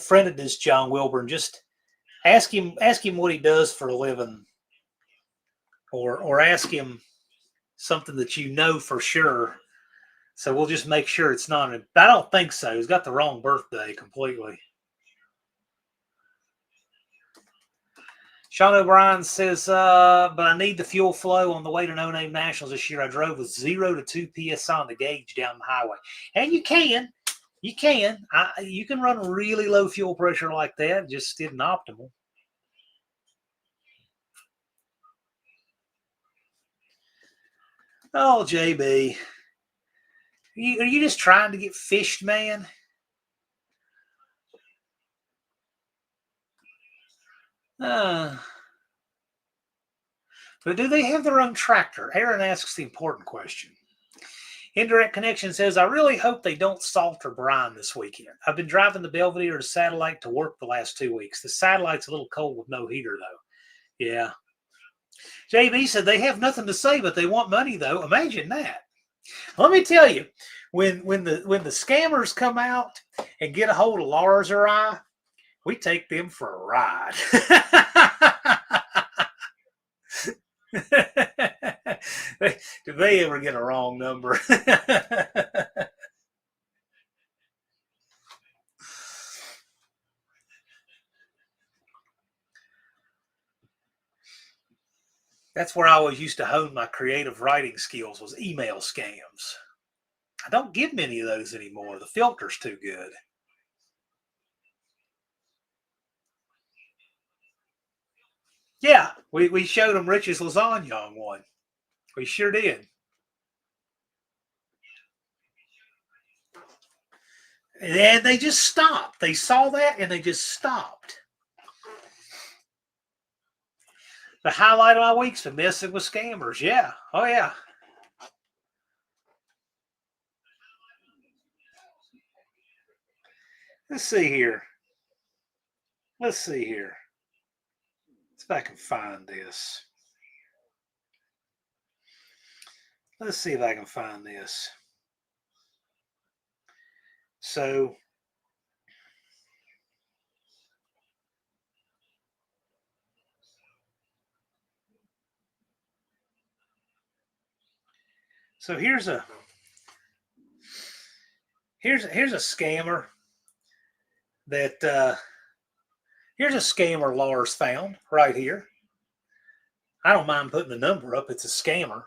Speaker 1: friended this John Wilburn, just ask him what he does for a living, or ask him something that you know for sure. So we'll just make sure it's not. I don't think so. He's got the wrong birthday completely. Sean O'Brien says, but I need the fuel flow on the way to No Name Nationals this year. I drove with 0 to 2 PSI on the gauge down the highway. And you can. You can. You can run really low fuel pressure like that. It just isn't optimal. Oh, JB. Are you just trying to get fished, man? But do they have their own tractor? Aaron asks the important question. Indirect Connection says, I really hope they don't salt or brine this weekend. I've been driving the Belvedere to Satellite to work the last 2 weeks. The Satellite's a little cold with no heater, though. Yeah. JB said they have nothing to say, but they want money, though. Imagine that. Let me tell you, when the scammers come out and get a hold of Lars or I, we take them for a ride. Did they ever get a wrong number? That's where I always used to hone my creative writing skills, was email scams. I don't get many of those anymore. The filter's too good. Yeah, we showed them Rich's lasagna on one. We sure did. And they just stopped. They saw that and they just stopped. The highlight of my week's been messing with scammers. Yeah. Oh, yeah. Let's see here. Let's see here. Let's see if I can find this. Let's see if I can find this. So here's a scammer that here's a scammer Lars found right here. I don't mind putting the number up. It's a scammer.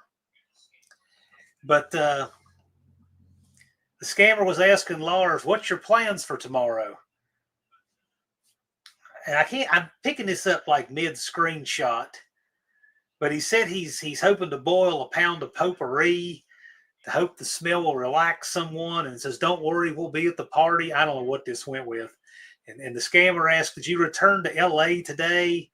Speaker 1: But the scammer was asking Lars, what's your plans for tomorrow? And I'm picking this up like mid screenshot, but he said he's hoping to boil a pound of potpourri to hope the smell will relax someone, and says, don't worry, we'll be at the party. I don't know what this went with. And the scammer asked, did you return to LA today?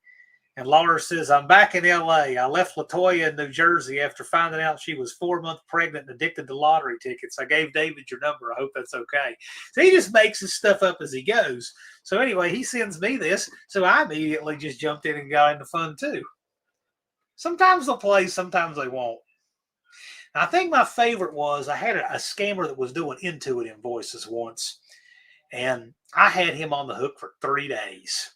Speaker 1: And Lars says, I'm back in LA. I left Latoya in New Jersey after finding out she was 4 months pregnant and addicted to lottery tickets. I gave David your number. I hope that's okay. So he just makes his stuff up as he goes. So anyway, he sends me this. So I immediately just jumped in and got into fun too. Sometimes they'll play, sometimes they won't. I think my favorite was I had a scammer that was doing Intuit invoices once, and I had him on the hook for 3 days.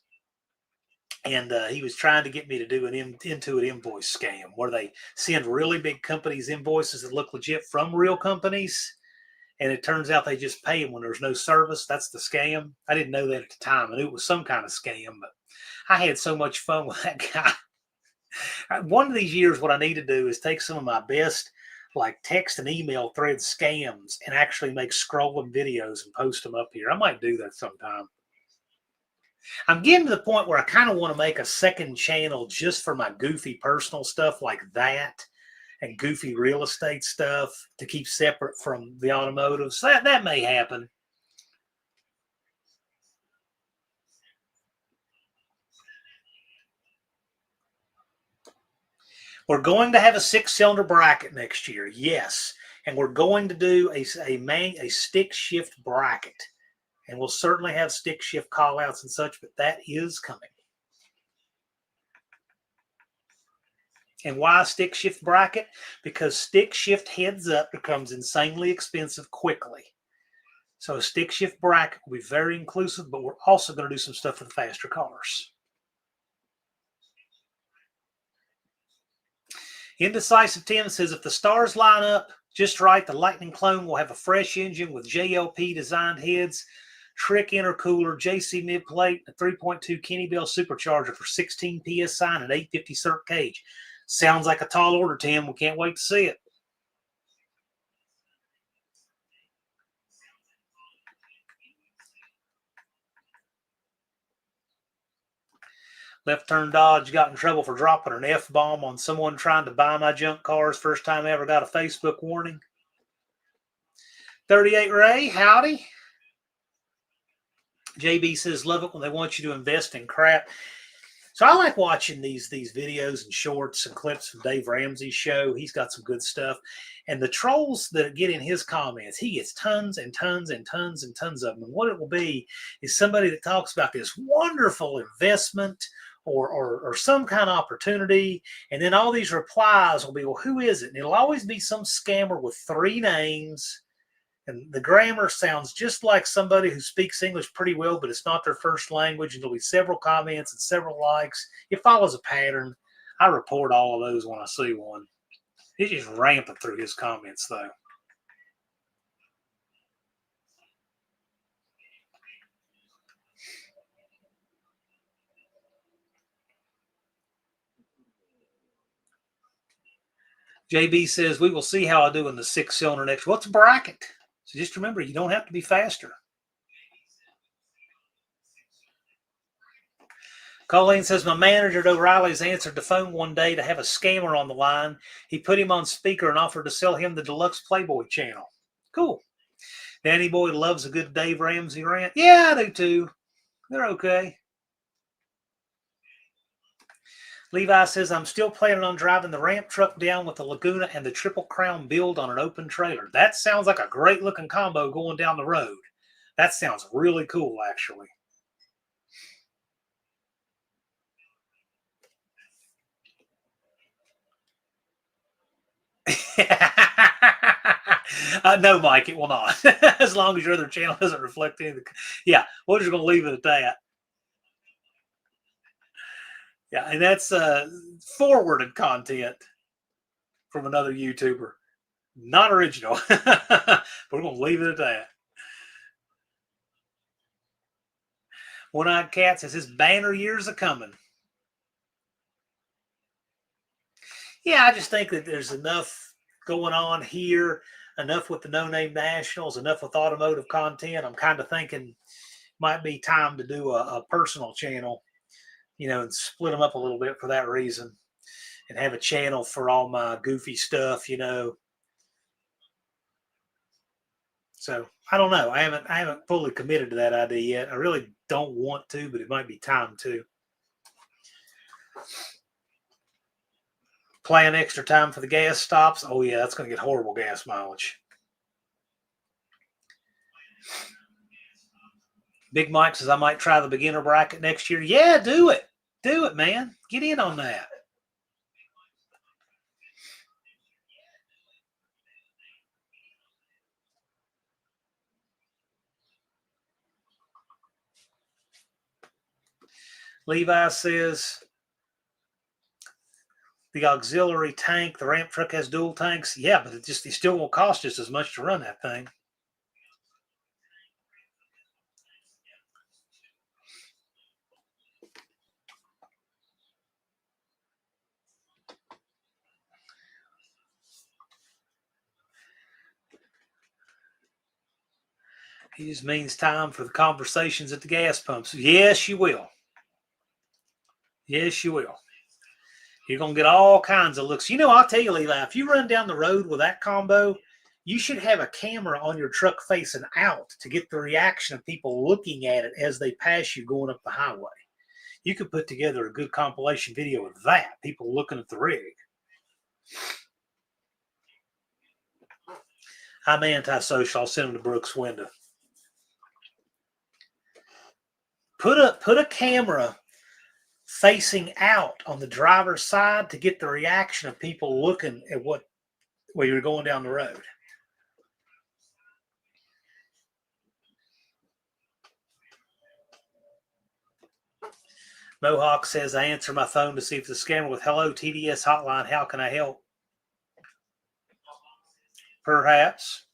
Speaker 1: And he was trying to get me to do an Intuit invoice scam where they send really big companies invoices that look legit from real companies. And it turns out they just pay them when there's no service. That's the scam. I didn't know that at the time. I knew it was some kind of scam, but I had so much fun with that guy. One of these years, what I need to do is take some of my best like text and email thread scams and actually make scrolling videos and post them up here. I might do that sometime. I'm getting to the point where I kind of want to make a second channel just for my goofy personal stuff like that and goofy real estate stuff to keep separate from the automotive. So that may happen. We're going to have a 6-cylinder bracket next year, yes. And we're going to do a stick shift bracket. And we'll certainly have stick shift callouts and such, but that is coming. And why stick shift bracket? Because stick shift heads up becomes insanely expensive quickly. So a stick shift bracket will be very inclusive, but we're also going to do some stuff for the faster cars. Indecisive Tim says, if the stars line up just right, the Lightning Clone will have a fresh engine with JLP designed heads, Trick intercooler, JC mid plate, a 3.2 Kenny Bell supercharger for 16 PSI and an 850 cert cage. Sounds like a tall order, Tim. We can't wait to see it. Left Turn Dodge got in trouble for dropping an F-bomb on someone trying to buy my junk cars. First time I ever got a Facebook warning. 38 Ray, howdy. JB says, love it when they want you to invest in crap. So I like watching these videos and shorts and clips from Dave Ramsey's show. He's got some good stuff. And the trolls that get in his comments, he gets tons and tons and tons and tons of them. And what it will be is somebody that talks about this wonderful investment or some kind of opportunity. And then all these replies will be, well, who is it? And it'll always be some scammer with 3 names. And the grammar sounds just like somebody who speaks English pretty well, but it's not their first language. And there'll be several comments and several likes. It follows a pattern. I report all of those when I see one. It's just rampant through his comments, though. JB says, we will see how I do in the 6-cylinder next. What's a bracket? So just remember, you don't have to be faster. Colleen says, my manager at O'Reilly's answered the phone one day to have a scammer on the line. He put him on speaker and offered to sell him the Deluxe Playboy channel. Cool. Danny Boy loves a good Dave Ramsey rant. Yeah, I do too. They're okay. Levi says, I'm still planning on driving the ramp truck down with the Laguna and the Triple Crown build on an open trailer. That sounds like a great looking combo going down the road. That sounds really cool, actually. No, Mike, it will not. As long as your other channel doesn't reflect any of the... Yeah, we're just going to leave it at that. Yeah, and that's forwarded content from another YouTuber. Not original. But we're going to leave it at that. One-Eyed Cat says his banner years are coming. Yeah, I just think that there's enough going on here, enough with the No Name Nationals, enough with automotive content. I'm kind of thinking might be time to do a personal channel, you know, and split them up a little bit for that reason, and have a channel for all my goofy stuff, you know. So I don't know. I haven't fully committed to that idea yet. I really don't want to, but it might be time to. Plan extra time for the gas stops. Oh yeah, that's going to get horrible gas mileage. Big Mike says I might try the beginner bracket next year. Yeah, do it. Do it, man. Get in on that. Levi says the auxiliary tank, the ramp truck has dual tanks. Yeah, but it still won't cost just as much to run that thing. He just means time for the conversations at the gas pumps. Yes, you will. Yes, you will. You're going to get all kinds of looks. You know, I'll tell you, Levi, if you run down the road with that combo, you should have a camera on your truck facing out to get the reaction of people looking at it as they pass you going up the highway. You could put together a good compilation video of that, people looking at the rig. I'm antisocial. I'll send them to Brooks' window. Put a camera facing out on the driver's side to get the reaction of people looking at where you're going down the road. Mohawk says, I answer my phone to see if the scammer with hello TDS hotline. How can I help? Perhaps.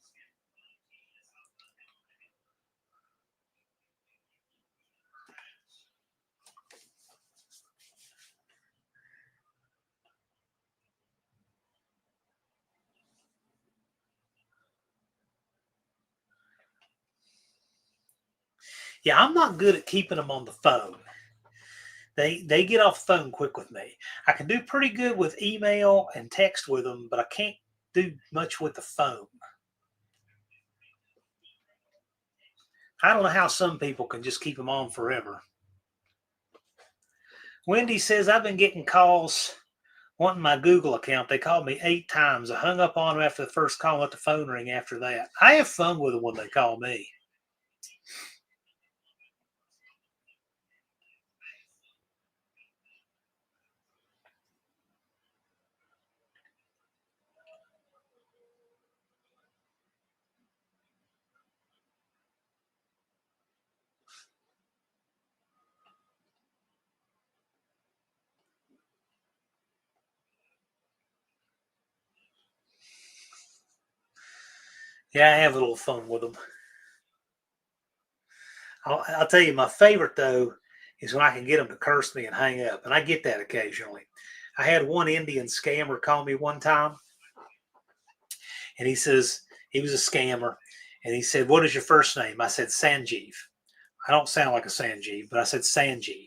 Speaker 1: Yeah, I'm not good at keeping them on the phone. They get off the phone quick with me. I can do pretty good with email and text with them, but I can't do much with the phone. I don't know how some people can just keep them on forever. Wendy says, I've been getting calls wanting my Google account. They called me 8 times. I hung up on them after the first call and let the phone ring after that. I have fun with them when they call me. Yeah, I have a little fun with them. I'll tell you, my favorite, though, is when I can get them to curse me and hang up. And I get that occasionally. I had one Indian scammer call me one time. And he says, he was a scammer. And he said, what is your first name? I said, Sanjeev. I don't sound like a Sanjeev, but I said, Sanjeev.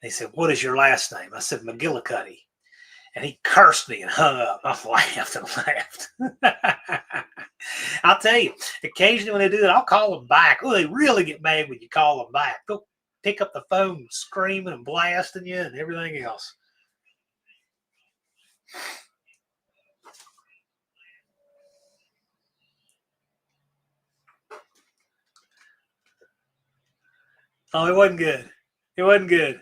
Speaker 1: And he said, what is your last name? I said, McGillicuddy. And he cursed me and hung up. I laughed and laughed. I'll tell you, occasionally when they do that, I'll call them back. Oh, they really get mad when you call them back. They'll pick up the phone screaming and blasting you and everything else. Oh, it wasn't good. It wasn't good.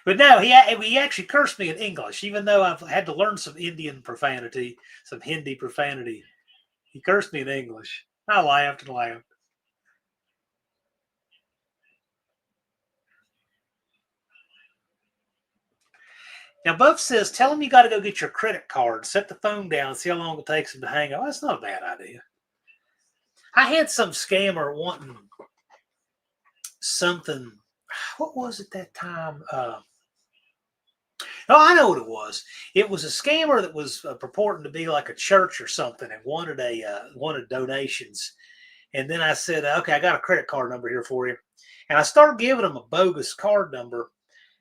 Speaker 1: But no, he actually cursed me in English, even though I've had to learn some Indian profanity, some Hindi profanity. He cursed me in English. I laughed and laughed. Now, Buff says, tell him you got to go get your credit card, set the phone down, see how long it takes him to hang up. That's not a bad idea. I had some scammer wanting something. What was it that time? Oh, I know what it was. It was a scammer that was purporting to be like a church or something and wanted donations. And then I said, okay, I got a credit card number here for you. And I started giving them a bogus card number.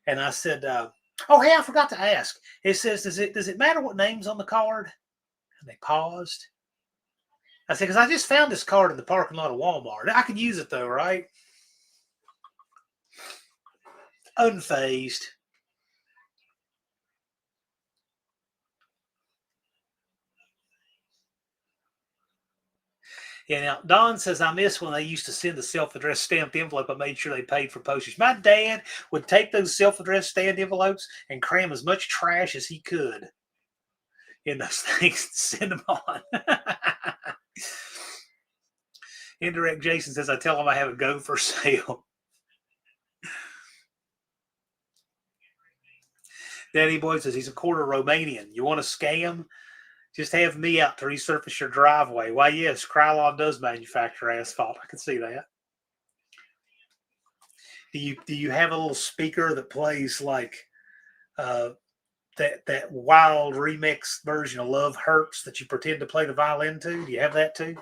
Speaker 1: And I said, oh, hey, I forgot to ask. It says, does it matter what name's on the card? And they paused. I said, because I just found this card in the parking lot of Walmart. I could use it though, right? Unfazed. Yeah, now Don says, I miss when they used to send a self-addressed stamped envelope. I made sure they paid for postage. My dad would take those self-addressed stamped envelopes and cram as much trash as he could in those things and send them on. Indirect Jason says, I tell him I have a go for sale. Danny Boy says, he's a quarter Romanian. You want to scam? Just have me out to resurface your driveway. Why, yes, Krylon does manufacture asphalt. I can see that. Do you have a little speaker that plays like that wild remix version of Love Hurts that you pretend to play the violin to? Do you have that too?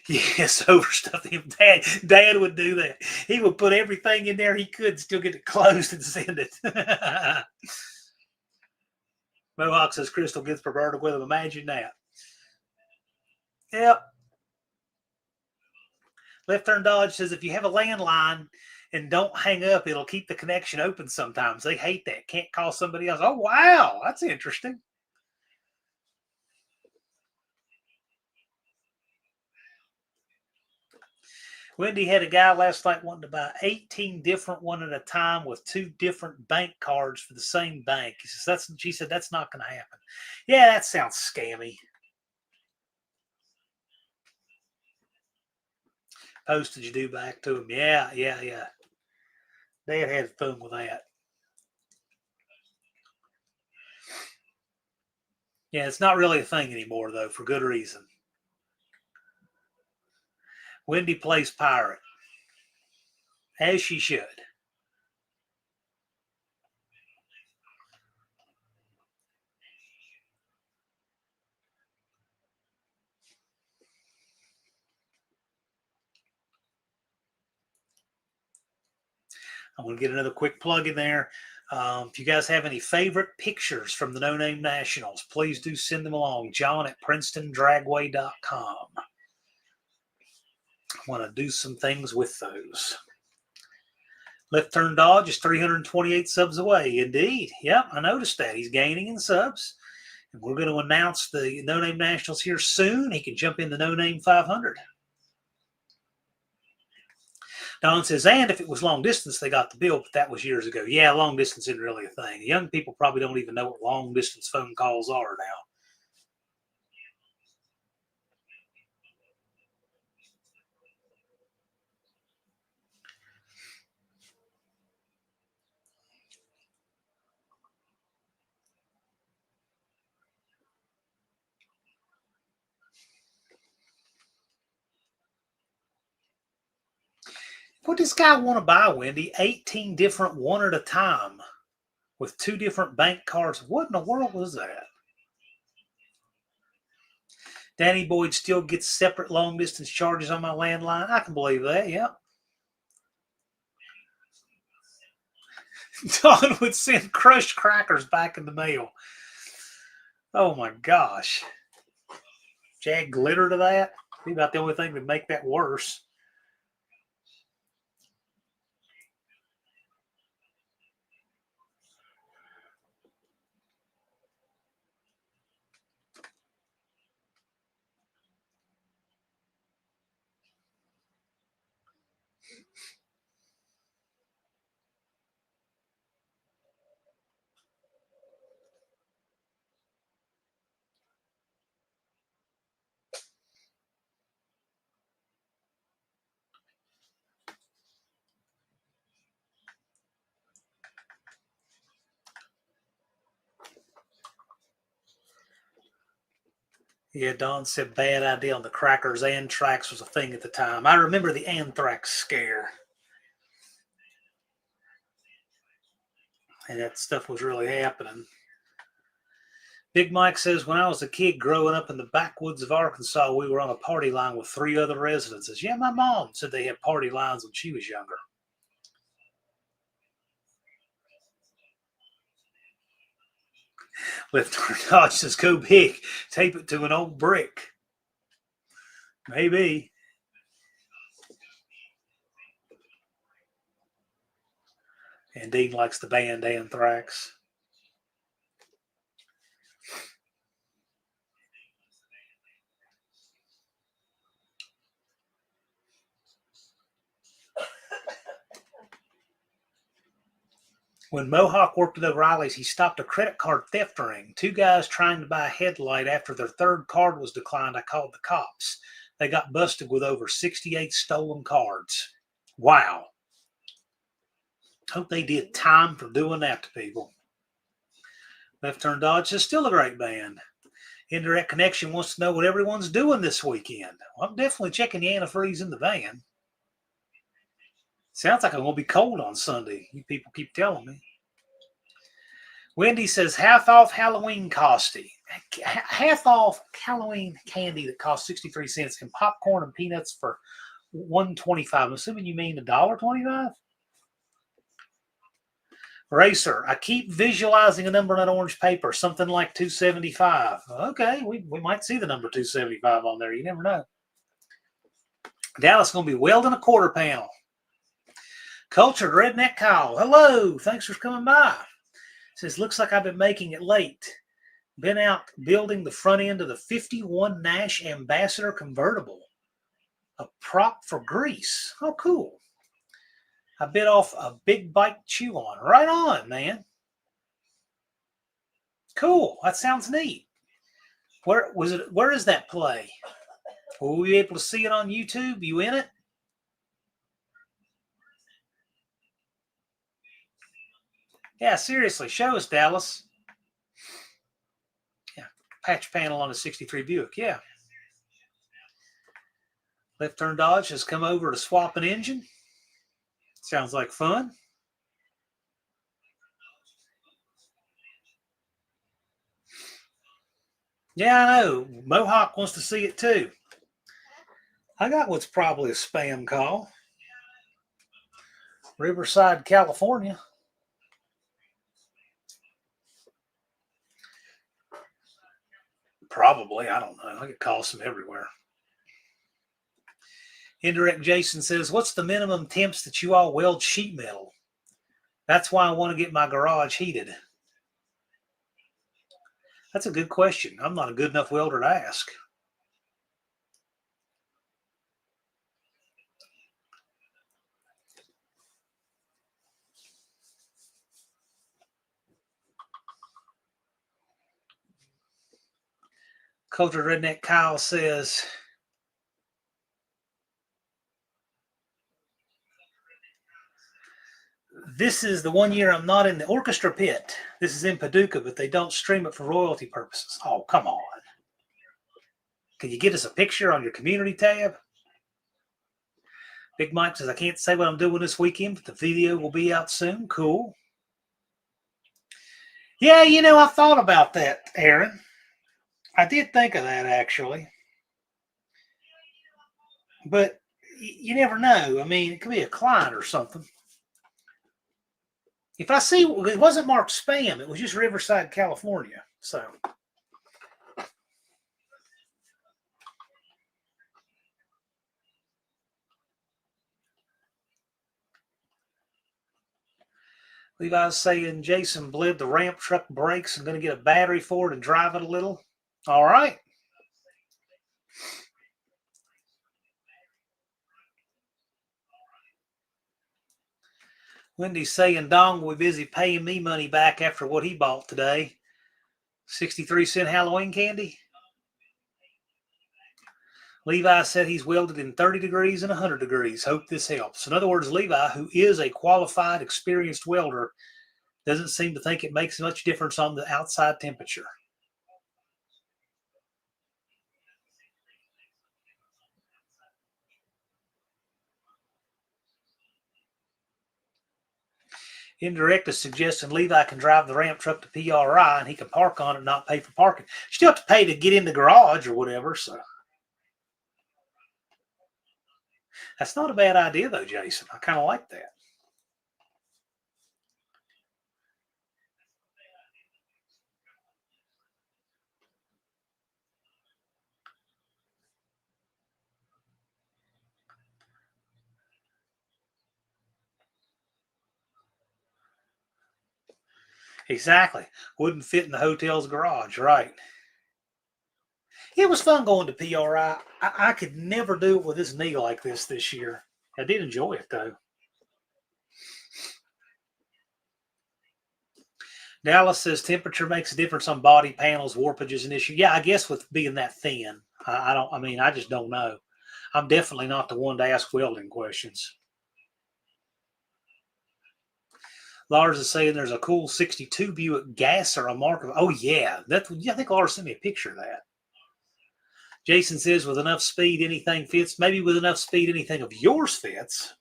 Speaker 1: Yes, overstuff him. Dad would do that. He would put everything in there he could, still get it closed and send it. Mohawk says Crystal gets perverted with him. Imagine that. Yep. Left Turn Dodge says if you have a landline and don't hang up, it'll keep the connection open sometimes. They hate that. Can't call somebody else. Oh, wow. That's interesting. Wendy had a guy last night wanting to buy 18 different one at a time with 2 different bank cards for the same bank. She said that's not going to happen. Yeah, that sounds scammy. Postage due back to him. Yeah. They had fun with that. Yeah, it's not really a thing anymore, though, for good reason. Wendy plays pirate, as she should. I'm going to get another quick plug in there. If you guys have any favorite pictures from the No Name Nationals, please do send them along. John at PrincetonDragway.com. I want to do some things with those. Left Turn Dodge is 328 subs away. Indeed. Yep, I noticed that. He's gaining in subs. And we're going to announce the No Name Nationals here soon. He can jump in the No Name 500. Don says, and if it was long distance, they got the bill, but that was years ago. Yeah, long distance isn't really a thing. Young people probably don't even know what long distance phone calls are now. What does this guy want to buy, Wendy? 18 different one at a time with 2 different bank cards. What in the world was that? Danny Boyd still gets separate long distance charges on my landline. I can believe that, yeah. Don would send crushed crackers back in the mail. Oh my gosh. Add glitter to that? Be about the only thing that would make that worse. Yeah, Don said bad idea on the crackers. Anthrax was a thing at the time. I remember the anthrax scare. And that stuff was really happening. Big Mike says, when I was a kid growing up in the backwoods of Arkansas, we were on a party line with 3 other residences. Yeah, my mom said they had party lines when she was younger. Left Dodge says, go big. Tape it to an old brick. Maybe. And Dean likes the band Anthrax. When Mohawk worked at O'Reilly's, he stopped a credit card theft ring. 2 guys trying to buy a headlight after their 3rd card was declined. I called the cops. They got busted with over 68 stolen cards. Wow. Hope they did time for doing that to people. Left Turn Dodge is still a great band. Indirect Connection wants to know what everyone's doing this weekend. Well, I'm definitely checking the antifreeze in the van. Sounds like I'm going to be cold on Sunday. You people keep telling me. Wendy says half off Halloween costi. Half off Halloween candy that costs 63 cents and popcorn and peanuts for $1.25. I'm assuming you mean $1.25? Racer, I keep visualizing a number on that orange paper, something like 275. Okay, we might see the number 275 on there. You never know. Dallas going to be welding a quarter panel. Cultured Redneck Kyle. Hello. Thanks for coming by. Says, looks like I've been making it late. Been out building the front end of the 51 Nash Ambassador convertible. A prop for grease. Oh, cool. I bit off a big bite to chew on. Right on, man. Cool. That sounds neat. Where was it? Where is that play? Will we be able to see it on YouTube? You in it? Yeah, seriously, show us, Dallas. Yeah, patch panel on a 63 Buick. Yeah. Left turn Dodge has come over to swap an engine. Sounds like fun. Yeah, I know. Mohawk wants to see it too. I got what's probably a spam call. Riverside, California. Probably. I don't know. I get calls from everywhere. Indirect Jason says, what's the minimum temps that you all weld sheet metal? That's why I want to get my garage heated. That's a good question. I'm not a good enough welder to ask. Cultured Redneck Kyle says, this is the 1 year I'm not in the orchestra pit. This is in Paducah, but they don't stream it for royalty purposes. Oh, come on. Can you get us a picture on your community tab? Big Mike says, I can't say what I'm doing this weekend, but the video will be out soon. Cool. Yeah, you know, I thought about that, Aaron. I did think of that, actually. But you never know. I mean, it could be a client or something. If I see, it wasn't marked spam. It was just Riverside, California. So. Levi's saying Jason bled the ramp truck brakes and going to get a battery for it and drive it a little. All right. Wendy's saying Dong will be busy paying me money back after what he bought today. 63-cent Halloween candy. Levi said he's welded in 30 degrees and 100 degrees. Hope this helps. In other words, Levi, who is a qualified, experienced welder, doesn't seem to think it makes much difference on the outside temperature. Indirect is suggesting Levi can drive the ramp truck to PRI and he can park on it and not pay for parking. You still have to pay to get in the garage or whatever, so. That's not a bad idea, though, Jason. I kind of like that. Exactly. Wouldn't fit in the hotel's garage, right? It was fun going to PRI. I could never do it with this knee like this year. I did enjoy it, though. Dallas says temperature makes a difference on body panels. Warpage is an issue. Yeah, I guess with being that thin. I just don't know. I'm definitely not the one to ask welding questions. Lars is saying there's a cool 62 Buick Gasser, a mark of. Oh, yeah. I think Lars sent me a picture of that. Jason says with enough speed, anything fits. Maybe with enough speed, anything of yours fits.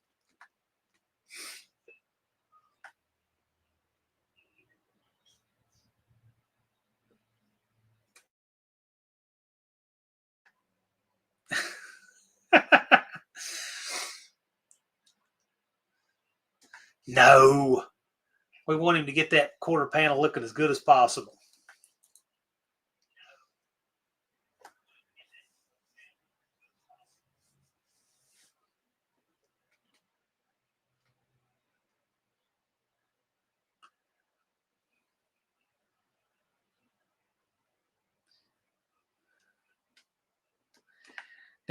Speaker 1: No. We want him to get that quarter panel looking as good as possible.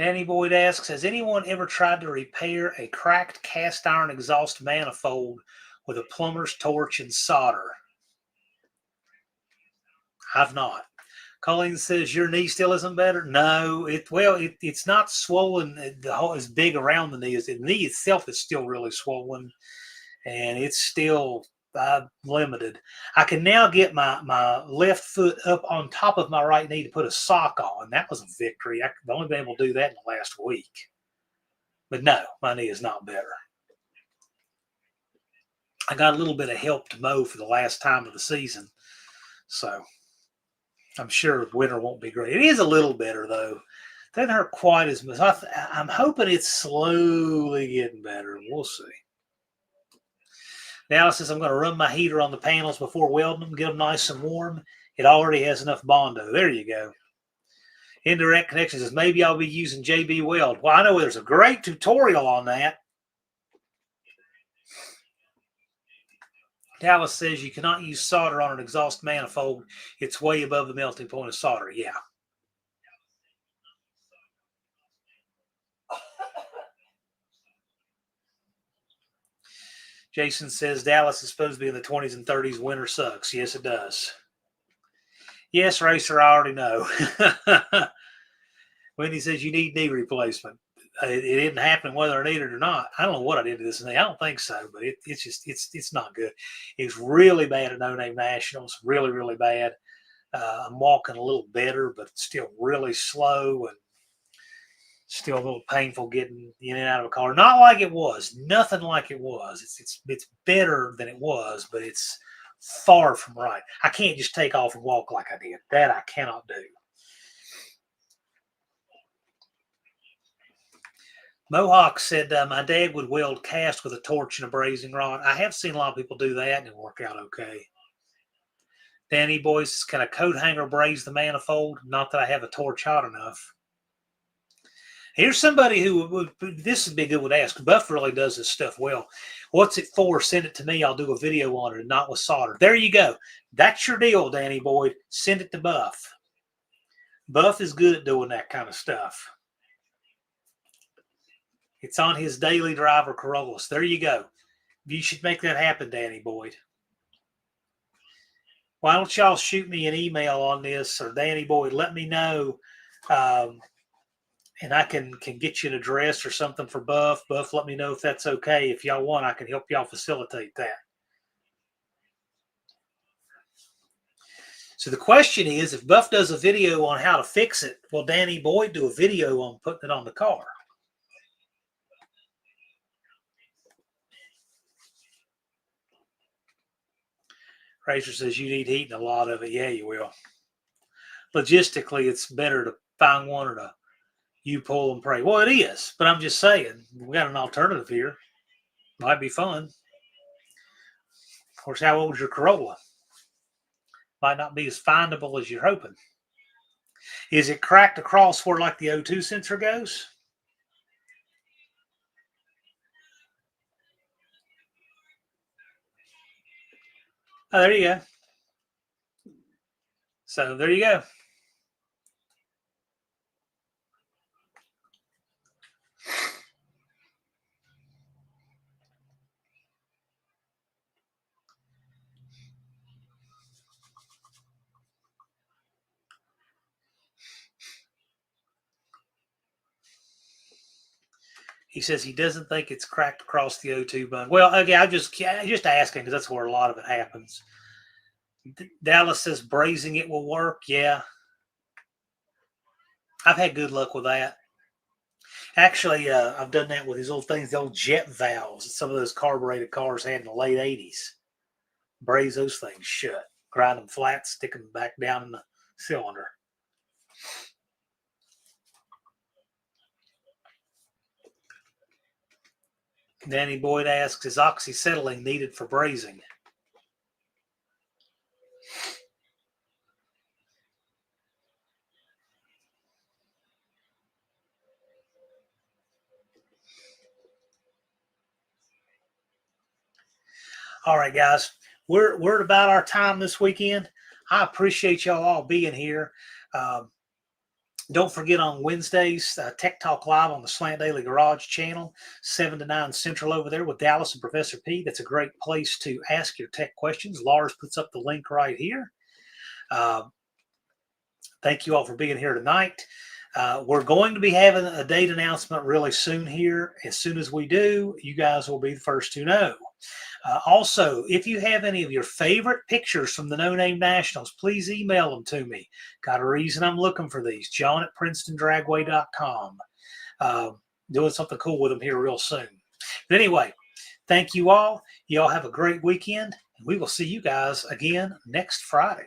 Speaker 1: Danny Boyd asks, has anyone ever tried to repair a cracked cast iron exhaust manifold with a plumber's torch and solder? I've not. Colleen says your knee still isn't better. No, it's not swollen. The whole is big around the knee. The knee itself is still really swollen, and it's still limited. I can now get my left foot up on top of my right knee to put a sock on. That was a victory. I've only been able to do that in the last week. But no, my knee is not better. I got a little bit of help to mow for the last time of the season, so I'm sure winter won't be great. It is a little better, though. Doesn't hurt quite as much. I'm hoping it's slowly getting better. We'll see. Now, since I'm going to run my heater on the panels before welding them, get them nice and warm, it already has enough Bondo. There you go. Indirect Connection says, maybe I'll be using JB Weld. Well, I know there's a great tutorial on that. Dallas says you cannot use solder on an exhaust manifold. It's way above the melting point of solder. Yeah. Jason says Dallas is supposed to be in the 20s and 30s. Winter sucks. Yes, it does. Yes, Racer, I already know. Wendy says you need knee replacement. It didn't happen whether I need it or not. I don't know what I did to this knee. I don't think so, but it's not good. It's really bad at No Name Nationals. Really, really bad. I'm walking a little better, but still really slow and still a little painful getting in and out of a car. Not like it was. Nothing like it was. It's better than it was, but it's far from right. I can't just take off and walk like I did. That I cannot do. Mohawk said, my dad would weld cast with a torch and a brazing rod. I have seen a lot of people do that and it work out okay. Danny Boyce, can a coat hanger braze the manifold? Not that I have a torch hot enough. Here's somebody who, this would be a good one to ask. Buff really does this stuff well. What's it for? Send it to me. I'll do a video on it and not with solder. There you go. That's your deal, Danny Boyd. Send it to Buff. Buff is good at doing that kind of stuff. It's on his daily driver Corollas. There you go. You should make that happen, Danny Boyd. Why don't y'all shoot me an email on this, or Danny Boyd, let me know, and I can get you an address or something for Buff. Buff, let me know if that's okay. If y'all want, I can help y'all facilitate that. So the question is, if Buff does a video on how to fix it, will Danny Boyd do a video on putting it on the car? Razor says you need heating a lot of it. Yeah, you will. Logistically, it's better to find one or to you pull and pray. Well, it is, but I'm just saying we got an alternative here. Might be fun. Of course, how old is your Corolla? Might not be as findable as you're hoping. Is it cracked across where like the O2 sensor goes? Oh, there you go. So there you go. He says he doesn't think it's cracked across the O2 bun. Well, okay, I'm just asking because that's where a lot of it happens. Dallas says brazing it will work. Yeah. I've had good luck with that. Actually, I've done that with these old things, the old jet valves that some of those carbureted cars had in the late 80s. Braze those things shut, grind them flat, stick them back down in the cylinder. Danny Boyd asks, is oxyacetylene needed for brazing? All right, guys, we're at about our time this weekend. I appreciate y'all all being here. Don't forget on Wednesdays, Tech Talk Live on the Slant Daily Garage channel, 7 to 9 Central over there with Dallas and Professor P. That's a great place to ask your tech questions. Lars puts up the link right here. Thank you all for being here tonight. We're going to be having a date announcement really soon here. As soon as we do, you guys will be the first to know. Also, if you have any of your favorite pictures from the No Name Nationals, please email them to me. Got a reason I'm looking for these. John at PrincetonDragway.com. Doing something cool with them here real soon. But anyway, thank you all. You all have a great weekend. And we will see you guys again next Friday.